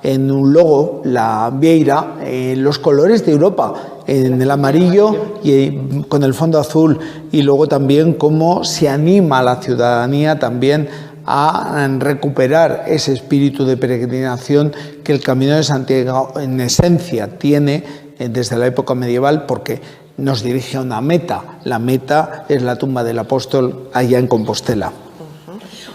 en un logo, la vieira, los colores de Europa, en el amarillo y con el fondo azul, y luego también cómo se anima a la ciudadanía también a recuperar ese espíritu de peregrinación que el Camino de Santiago en esencia tiene desde la época medieval, porque nos dirige a una meta. La meta es la tumba del apóstol allá en Compostela.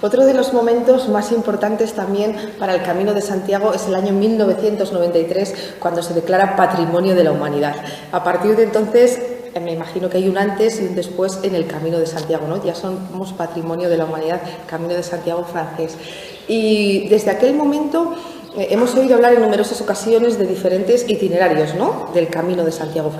Otro de los momentos más importantes también para el Camino de Santiago es el año 1993, cuando se declara Patrimonio de la Humanidad. A partir de entonces, me imagino que hay un antes y un después en el Camino de Santiago, ¿no? Ya somos Patrimonio de la Humanidad, Camino de Santiago francés. Y desde aquel momento hemos oído hablar en numerosas ocasiones de diferentes itinerarios, ¿no?, del Camino de Santiago,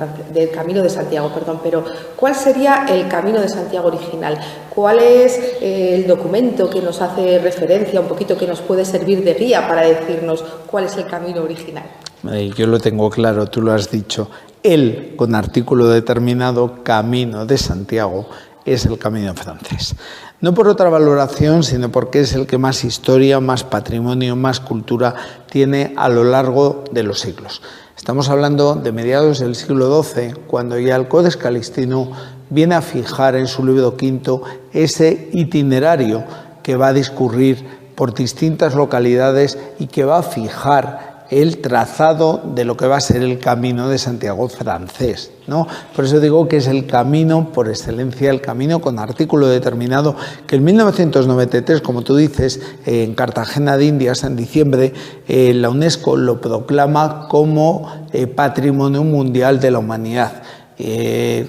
pero ¿cuál sería el Camino de Santiago original? ¿Cuál es el documento que nos hace referencia, un poquito, que nos puede servir de guía para decirnos cuál es el camino original? Yo lo tengo claro, tú lo has dicho. El, con artículo determinado, Camino de Santiago, es el camino francés. No por otra valoración, sino porque es el que más historia, más patrimonio, más cultura tiene a lo largo de los siglos. Estamos hablando de mediados del siglo XII, cuando ya el Codex Calixtino viene a fijar en su libro V ese itinerario que va a discurrir por distintas localidades y que va a fijar el trazado de lo que va a ser el Camino de Santiago francés, ¿no? Por eso digo que es el camino por excelencia, el camino con artículo determinado, que en 1993, como tú dices, en Cartagena de Indias, en diciembre, la UNESCO lo proclama como Patrimonio Mundial de la Humanidad.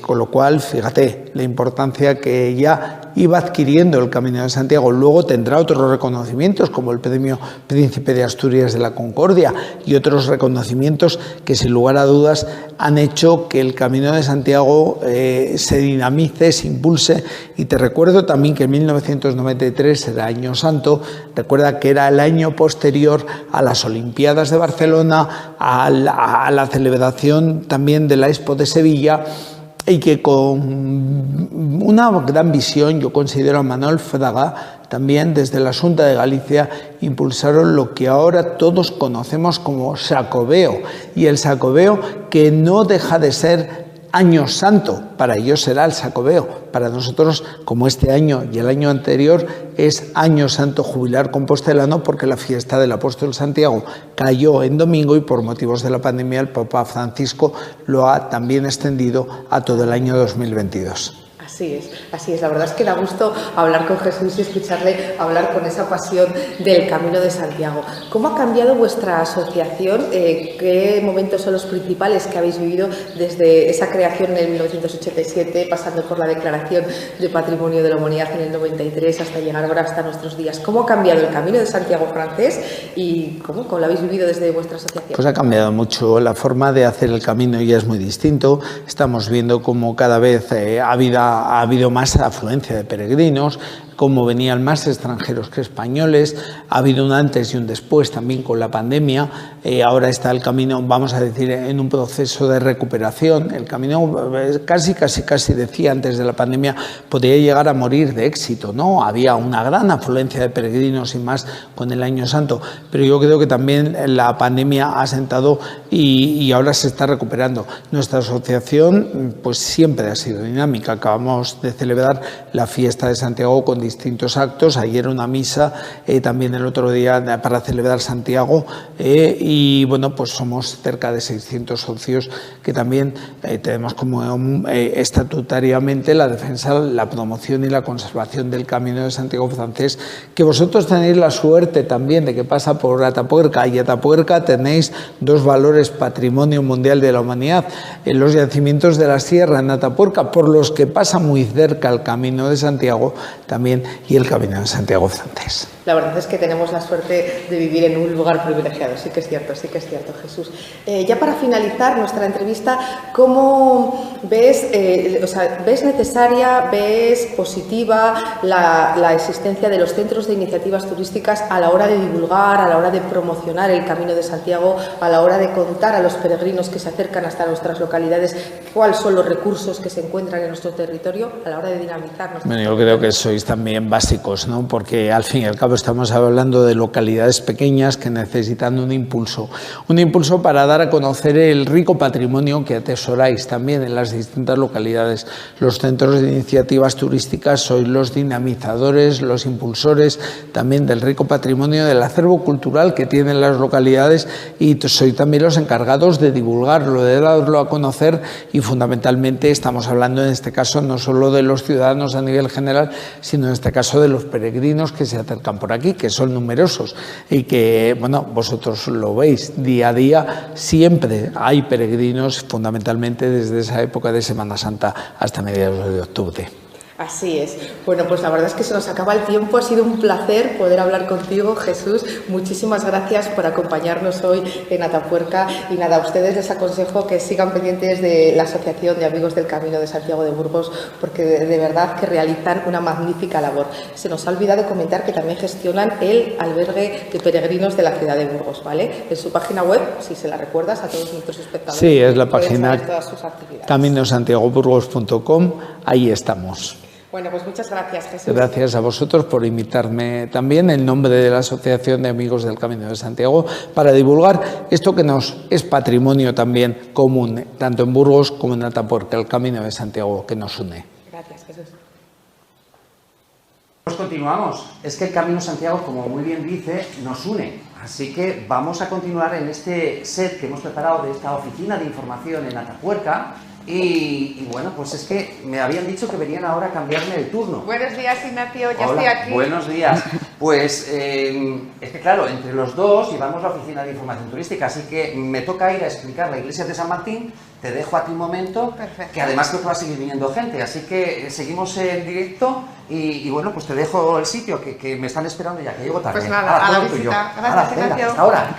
Con lo cual, fíjate, la importancia que ya iba adquiriendo el Camino de Santiago. Luego tendrá otros reconocimientos, como el Premio Príncipe de Asturias de la Concordia y otros reconocimientos que, sin lugar a dudas, han hecho que el Camino de Santiago se dinamice, se impulse. Y te recuerdo también que en 1993 era Año Santo. Recuerda que era el año posterior a las Olimpiadas de Barcelona, a la celebración también de la Expo de Sevilla, y que con una gran visión, yo considero, a Manuel Fraga, también desde la Xunta de Galicia, impulsaron lo que ahora todos conocemos como Xacobeo, y el Xacobeo que no deja de ser Año Santo, para ellos será el Sacobeo. Para nosotros, como este año y el año anterior, es Año Santo Jubilar Compostelano, porque la fiesta del Apóstol Santiago cayó en domingo y por motivos de la pandemia el Papa Francisco lo ha también extendido a todo el año 2022. Así es. La verdad es que da gusto hablar con Jesús y escucharle hablar con esa pasión del Camino de Santiago. ¿Cómo ha cambiado vuestra asociación? ¿Qué momentos son los principales que habéis vivido desde esa creación en el 1987, pasando por la Declaración de Patrimonio de la Humanidad en el 93, hasta llegar ahora hasta nuestros días? ¿Cómo ha cambiado el Camino de Santiago francés y cómo lo habéis vivido desde vuestra asociación? Pues ha cambiado mucho. La forma de hacer el camino ya es muy distinto. Estamos viendo cómo cada vez ha habido más afluencia de peregrinos, como venían más extranjeros que españoles, ha habido un antes y un después también con la pandemia, ahora está el camino, vamos a decir, en un proceso de recuperación. El camino casi decía antes de la pandemia, podría llegar a morir de éxito, ¿no? Había una gran afluencia de peregrinos y más con el Año Santo, pero yo creo que también la pandemia ha sentado y ahora se está recuperando. Nuestra asociación pues siempre ha sido dinámica. Acabamos de celebrar la fiesta de Santiago con distintos actos. Ayer una misa, también el otro día para celebrar Santiago, y bueno, pues somos cerca de 600 socios que también tenemos como estatutariamente la defensa, la promoción y la conservación del Camino de Santiago francés, que vosotros tenéis la suerte también de que pasa por Atapuerca, y Atapuerca tenéis dos valores patrimonio mundial de la humanidad, los yacimientos de la sierra en Atapuerca, por los que pasa muy cerca el Camino de Santiago también, y el Camino de Santiago francés. La verdad es que tenemos la suerte de vivir en un lugar privilegiado, sí que es cierto, Jesús. Ya para finalizar nuestra entrevista, ¿cómo ves, ves necesaria, ves positiva la existencia de los centros de iniciativas turísticas a la hora de divulgar, a la hora de promocionar el Camino de Santiago, a la hora de contar a los peregrinos que se acercan hasta nuestras localidades cuáles son los recursos que se encuentran en nuestro territorio, a la hora de dinamizar? Bueno, yo creo que sois también básicos, ¿no? Porque al fin y al cabo estamos hablando de localidades pequeñas que necesitan un impulso para dar a conocer el rico patrimonio que atesoráis también en las distintas localidades. Los centros de iniciativas turísticas sois los dinamizadores, los impulsores también del rico patrimonio, del acervo cultural que tienen las localidades, y sois también los encargados de divulgarlo, de darlo a conocer, y fundamentalmente estamos hablando en este caso no solo de los ciudadanos a nivel general, sino en este caso de los peregrinos que se acercan por aquí, que son numerosos y que, bueno, vosotros lo veis día a día, siempre hay peregrinos, fundamentalmente desde esa época de Semana Santa hasta mediados de octubre. Así es. Bueno, pues la verdad es que se nos acaba el tiempo. Ha sido un placer poder hablar contigo, Jesús. Muchísimas gracias por acompañarnos hoy en Atapuerca. Y nada, a ustedes les aconsejo que sigan pendientes de la Asociación de Amigos del Camino de Santiago de Burgos, porque de verdad que realizan una magnífica labor. Se nos ha olvidado comentar que también gestionan el albergue de peregrinos de la ciudad de Burgos, ¿vale? En su página web, si se la recuerdas a todos nuestros espectadores. Sí, es la página caminosantiagoburgos.com. Ahí estamos. Bueno, pues muchas gracias, Jesús. Gracias a vosotros por invitarme también en nombre de la Asociación de Amigos del Camino de Santiago para divulgar esto que nos es patrimonio también común, tanto en Burgos como en Atapuerca, el Camino de Santiago que nos une. Gracias, Jesús. Pues continuamos. Es que el Camino de Santiago, como muy bien dice, nos une. Así que vamos a continuar en este set que hemos preparado de esta oficina de información en Atapuerca. Y bueno, pues es que me habían dicho que venían ahora a cambiarme el turno. Buenos días, Ignacio, ya Hola, estoy aquí. Buenos días. Pues es que claro, entre los dos llevamos la oficina de información turística, así que me toca ir a explicar la iglesia de San Martín. Te dejo a ti un momento. Perfecto. Que además creo que va a seguir viniendo gente, así que seguimos en directo y bueno, pues te dejo el sitio que me están esperando ya, que llego tarde. Pues nada, a la visita. Gracias, Ignacio. Hasta ahora.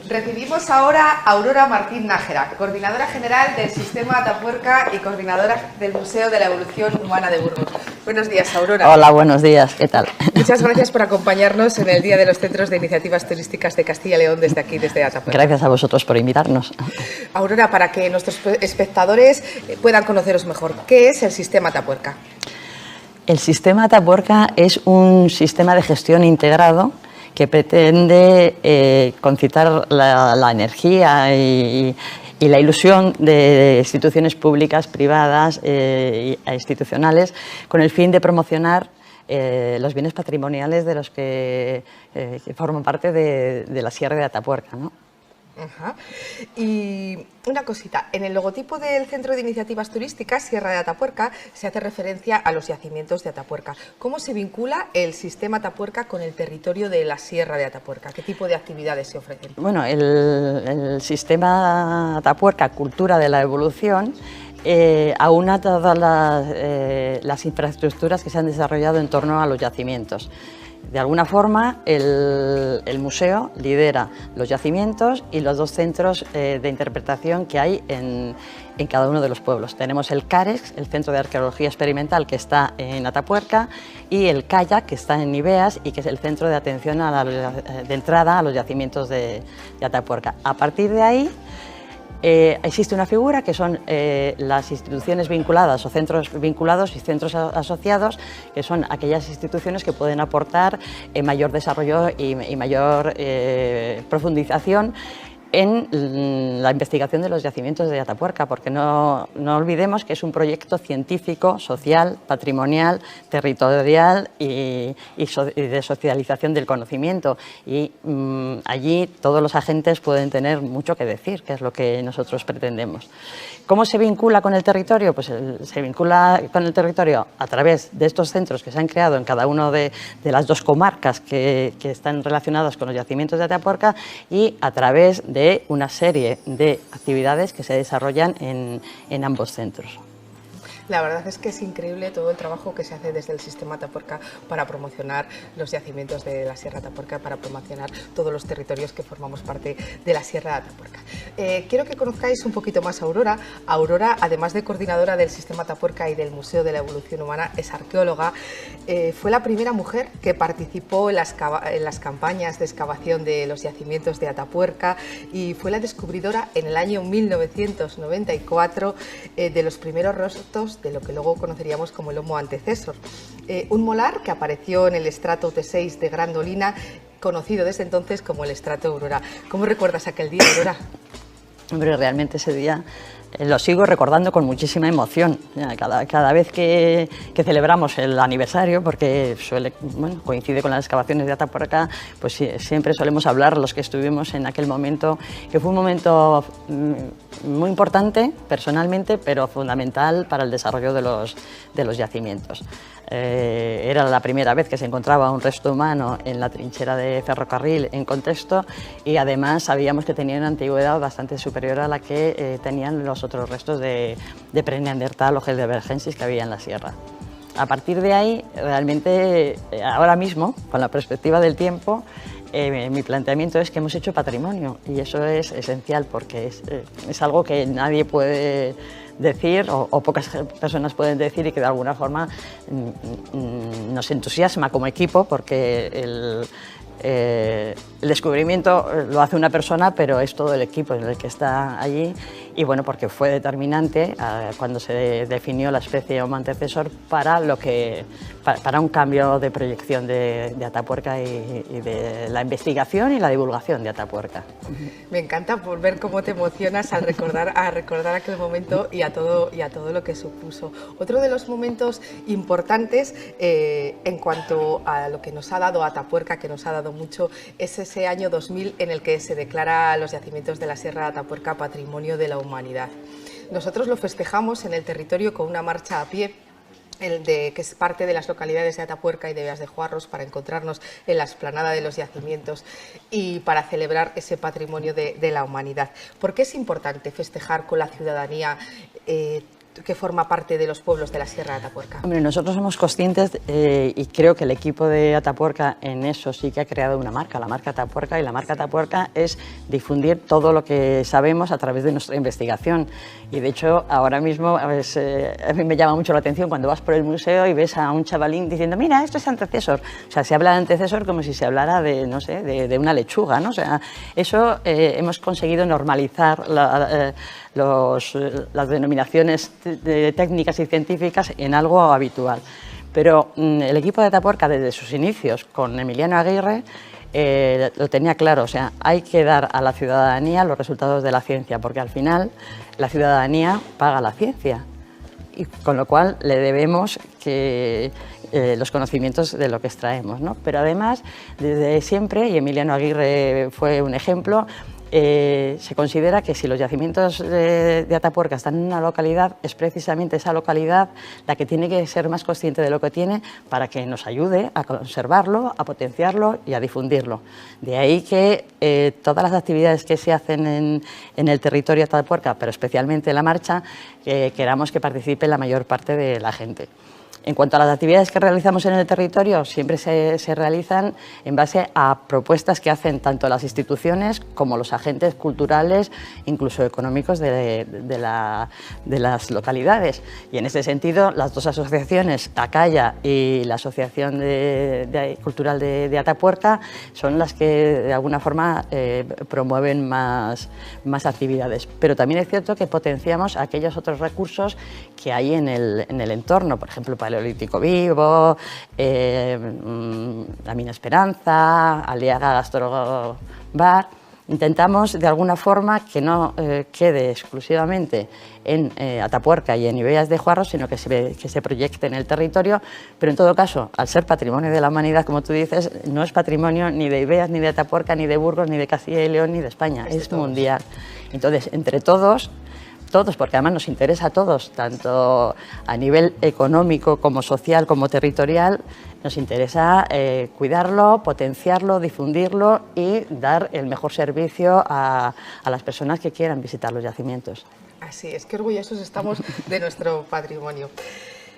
Recibimos ahora a Aurora Martín Nájera, coordinadora general del Sistema Atapuerca y coordinadora del Museo de la Evolución Humana de Burgos. Buenos días, Aurora. Hola, buenos días, ¿qué tal? Muchas gracias por acompañarnos en el Día de los Centros de Iniciativas Turísticas de Castilla y León desde aquí, desde Atapuerca. Gracias a vosotros por invitarnos. Aurora, para que nuestros espectadores puedan conoceros mejor, ¿qué es el Sistema Atapuerca? El Sistema Atapuerca es un sistema de gestión integrado que pretende concitar la energía y y la ilusión de instituciones públicas, privadas e institucionales con el fin de promocionar los bienes patrimoniales de los que forman parte de la Sierra de Atapuerca, ¿no? Ajá. Y una cosita, en el logotipo del Centro de Iniciativas Turísticas Sierra de Atapuerca se hace referencia a los yacimientos de Atapuerca. ¿Cómo se vincula el sistema Atapuerca con el territorio de la Sierra de Atapuerca? ¿Qué tipo de actividades se ofrecen? Bueno, el sistema Atapuerca, Cultura de la Evolución, aúna todas las infraestructuras que se han desarrollado en torno a los yacimientos. De alguna forma, el museo lidera los yacimientos y los dos centros de interpretación que hay en cada uno de los pueblos. Tenemos el CAREX, el Centro de Arqueología Experimental, que está en Atapuerca, y el CAYAC, que está en Niveas y que es el centro de atención de entrada a los yacimientos de Atapuerca. A partir de ahí, existe una figura que son las instituciones vinculadas o centros vinculados y centros asociados, que son aquellas instituciones que pueden aportar mayor desarrollo y mayor profundización en la investigación de los yacimientos de Atapuerca, porque no olvidemos que es un proyecto científico, social, patrimonial, territorial y de socialización del conocimiento. Y allí todos los agentes pueden tener mucho que decir, que es lo que nosotros pretendemos. ¿Cómo se vincula con el territorio? Pues se vincula con el territorio a través de estos centros que se han creado en cada una de las dos comarcas que están relacionadas con los yacimientos de Atapuerca y a través de una serie de actividades que se desarrollan en ambos centros. La verdad es que es increíble todo el trabajo que se hace desde el sistema Atapuerca para promocionar los yacimientos de la Sierra de Atapuerca, para promocionar todos los territorios que formamos parte de la Sierra de Atapuerca. Quiero que conozcáis un poquito más a Aurora. Aurora, además de coordinadora del sistema Atapuerca y del Museo de la Evolución Humana, es arqueóloga. Fue la primera mujer que participó en las campañas de excavación de los yacimientos de Atapuerca y fue la descubridora en el año 1994 de los primeros restos de lo que luego conoceríamos como el Homo antecesor, un molar que apareció en el estrato T6 de Grandolina, conocido desde entonces como el estrato Aurora. ¿Cómo recuerdas aquel día, Aurora? Hombre, realmente ese día lo sigo recordando con muchísima emoción. Cada vez que celebramos el aniversario, porque coincide con las excavaciones de Atapuerca, pues siempre solemos hablar los que estuvimos en aquel momento, que fue un momento muy importante personalmente, pero fundamental para el desarrollo de los yacimientos. Era la primera vez que se encontraba un resto humano en la trinchera de ferrocarril en contexto y además sabíamos que tenía una antigüedad bastante superior a la que tenían los otros restos de pre-neandertal o heidelbergensis que había en la sierra. A partir de ahí, realmente, ahora mismo, con la perspectiva del tiempo, mi planteamiento es que hemos hecho patrimonio y eso es esencial porque es algo que nadie puede decir o pocas personas pueden decir y que de alguna forma nos entusiasma como equipo porque el descubrimiento lo hace una persona, pero es todo el equipo el que está allí y bueno, porque fue determinante cuando se definió la especie Homo antecesor para un cambio de proyección de Atapuerca y de la investigación y la divulgación de Atapuerca. Me encanta por ver cómo te emocionas al recordar aquel momento y a todo lo que supuso. Otro de los momentos importantes en cuanto a lo que nos ha dado Atapuerca, que nos ha dado mucho, es ese año 2000 en el que se declara los yacimientos de la Sierra de Atapuerca Patrimonio de la Humanidad. Nosotros lo festejamos en el territorio con una marcha a pie, que es parte de las localidades de Atapuerca y de Beas de Juarros, para encontrarnos en la explanada de los yacimientos y para celebrar ese patrimonio de la humanidad. ¿Por qué es importante festejar con la ciudadanía que forma parte de los pueblos de la Sierra de Atapuerca? Hombre, nosotros somos conscientes y creo que el equipo de Atapuerca en eso sí que ha creado una marca, la marca Atapuerca, y la marca Atapuerca es difundir todo lo que sabemos a través de nuestra investigación. Y de hecho, ahora mismo a mí me llama mucho la atención cuando vas por el museo y ves a un chavalín diciendo, mira, esto es antecesor. O sea, se habla de antecesor como si se hablara de, no sé, de una lechuga, ¿no? O sea, eso hemos conseguido normalizar las denominaciones técnicas y científicas en algo habitual. Pero el equipo de Atapuerca, desde sus inicios con Emiliano Aguirre, lo tenía claro, o sea, hay que dar a la ciudadanía los resultados de la ciencia, porque al final la ciudadanía paga la ciencia, y con lo cual le debemos que los conocimientos de lo que extraemos, ¿no? Pero además, desde siempre, y Emiliano Aguirre fue un ejemplo, se considera que si los yacimientos de Atapuerca están en una localidad, es precisamente esa localidad la que tiene que ser más consciente de lo que tiene para que nos ayude a conservarlo, a potenciarlo y a difundirlo. De ahí que todas las actividades que se hacen en el territorio de Atapuerca, pero especialmente en la marcha, queramos que participe la mayor parte de la gente. En cuanto a las actividades que realizamos en el territorio, siempre se realizan en base a propuestas que hacen tanto las instituciones como los agentes culturales, incluso económicos de las localidades. Y en ese sentido, las dos asociaciones, Acaya y la Asociación Cultural de Atapuerca, son las que de alguna forma promueven más actividades. Pero también es cierto que potenciamos aquellos otros recursos que hay en el entorno, por ejemplo, Paleolítico Vivo, la Mina Esperanza, Aliaga Gastro Bar. Intentamos de alguna forma que no quede exclusivamente en Atapuerca y en Ibeas de Juarro, sino que se proyecte en el territorio, pero en todo caso, al ser patrimonio de la humanidad, como tú dices, no es patrimonio ni de Ibeas, ni de Atapuerca, ni de Burgos, ni de Castilla y León, ni de España, es mundial. Entonces, entre todos, porque además nos interesa a todos, tanto a nivel económico como social como territorial, nos interesa cuidarlo, potenciarlo, difundirlo y dar el mejor servicio a las personas que quieran visitar los yacimientos. Así es, qué orgullosos estamos de nuestro patrimonio.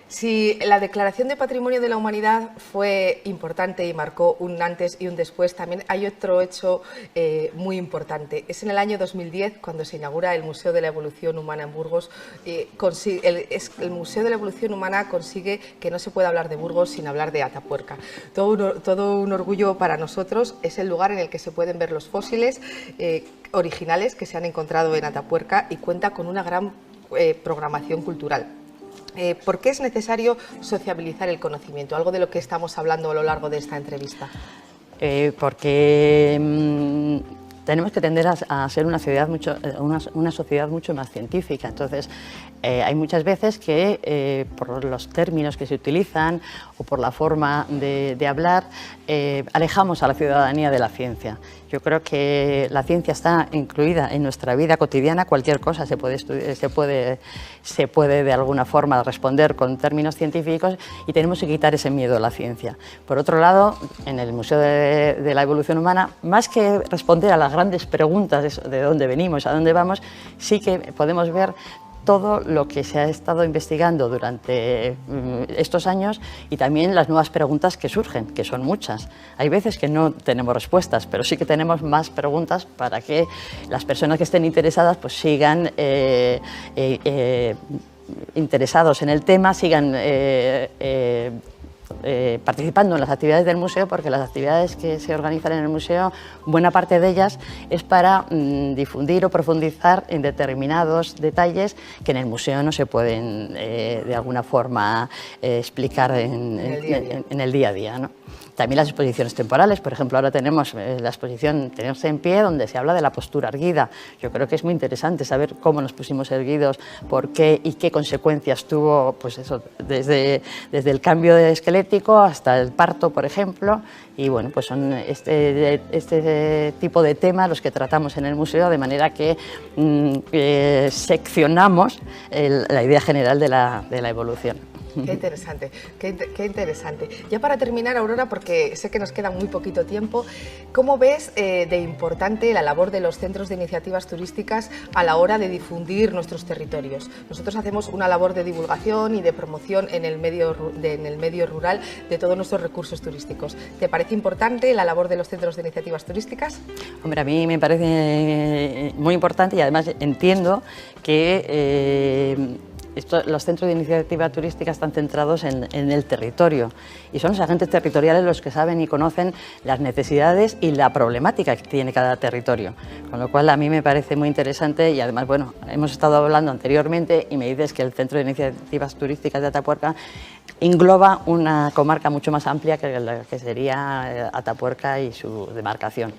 Si la Declaración de Patrimonio de la Humanidad fue importante y marcó un antes y un después, también hay otro hecho muy importante. Es en el año 2010 cuando se inaugura el Museo de la Evolución Humana en Burgos. El Museo de la Evolución Humana consigue que no se pueda hablar de Burgos sin hablar de Atapuerca. Todo un orgullo para nosotros. Es el lugar en el que se pueden ver los fósiles originales que se han encontrado en Atapuerca y cuenta con una gran programación cultural. ¿Por qué es necesario sociabilizar el conocimiento? Algo de lo que estamos hablando a lo largo de esta entrevista. Porque tenemos que tender a ser una sociedad mucho más científica. Entonces, hay muchas veces que por los términos que se utilizan o por la forma de hablar, alejamos a la ciudadanía de la ciencia. Yo creo que la ciencia está incluida en nuestra vida cotidiana, cualquier cosa se puede de alguna forma responder con términos científicos y tenemos que quitar ese miedo a la ciencia. Por otro lado, en el Museo de la Evolución Humana, más que responder a las grandes preguntas de dónde venimos, a dónde vamos, sí que podemos ver todo lo que se ha estado investigando durante estos años y también las nuevas preguntas que surgen, que son muchas. Hay veces que no tenemos respuestas, pero sí que tenemos más preguntas para que las personas que estén interesadas pues sigan interesados en el tema, sigan participando en las actividades del museo, porque las actividades que se organizan en el museo, buena parte de ellas es para difundir o profundizar en determinados detalles que en el museo no se pueden de alguna forma explicar en el día a día, ¿no? También las exposiciones temporales, por ejemplo, ahora tenemos la exposición Tenerse en pie, donde se habla de la postura erguida. Yo creo que es muy interesante saber cómo nos pusimos erguidos, por qué y qué consecuencias tuvo, pues eso, desde el cambio esquelético hasta el parto, por ejemplo. Y bueno, pues son este tipo de temas los que tratamos en el museo, de manera que seccionamos la idea general de la evolución. Qué interesante, qué interesante. Ya para terminar, Aurora, porque sé que nos queda muy poquito tiempo, ¿cómo ves de importante la labor de los centros de iniciativas turísticas a la hora de difundir nuestros territorios? Nosotros hacemos una labor de divulgación y de promoción en el medio rural de todos nuestros recursos turísticos. ¿Te parece importante la labor de los centros de iniciativas turísticas? Hombre, a mí me parece muy importante y además entiendo que los centros de iniciativa turística están centrados en el territorio y son los agentes territoriales los que saben y conocen las necesidades y la problemática que tiene cada territorio, con lo cual a mí me parece muy interesante y además, bueno, hemos estado hablando anteriormente y me dices que el Centro de Iniciativas Turísticas de Atapuerca engloba una comarca mucho más amplia que la que sería Atapuerca y su demarcación.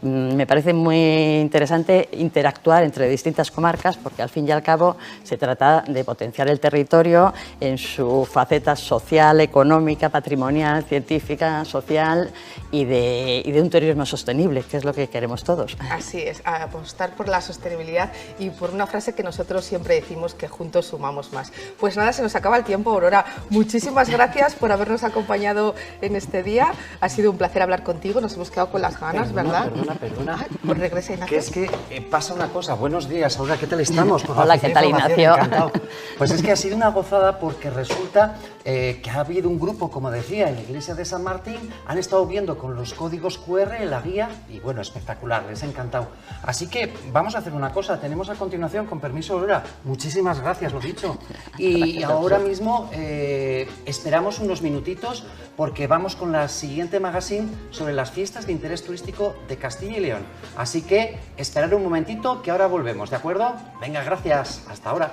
Me parece muy interesante interactuar entre distintas comarcas porque al fin y al cabo se trata de potenciar el territorio en su faceta social, económica, patrimonial, científica, social y de un turismo sostenible, que es lo que queremos todos. Así es, apostar por la sostenibilidad y por una frase que nosotros siempre decimos, que juntos sumamos más. Pues nada, se nos acaba el tiempo, Aurora. Muchísimas gracias por habernos acompañado en este día. Ha sido un placer hablar contigo, nos hemos quedado con las ganas, ¿verdad? Perdona. Ay, pues regresa, Ignacio. Que es que pasa una cosa. Buenos días, Aurora, ¿qué tal estamos? Hola, ¿qué tal, Ignacio? Encantado. Pues es que ha sido una gozada porque resulta que ha habido un grupo, como decía, en la iglesia de San Martín, han estado viendo con los códigos QR en la guía y bueno, espectacular, les ha encantado. Así que vamos a hacer una cosa, tenemos a continuación, con permiso, Aurora, muchísimas gracias, lo dicho. Y ahora mismo esperamos unos minutitos porque vamos con la siguiente magazine sobre las fiestas de interés turístico de Castilla y León. Así que esperad un momentito que ahora volvemos, ¿de acuerdo? Venga, gracias, hasta ahora.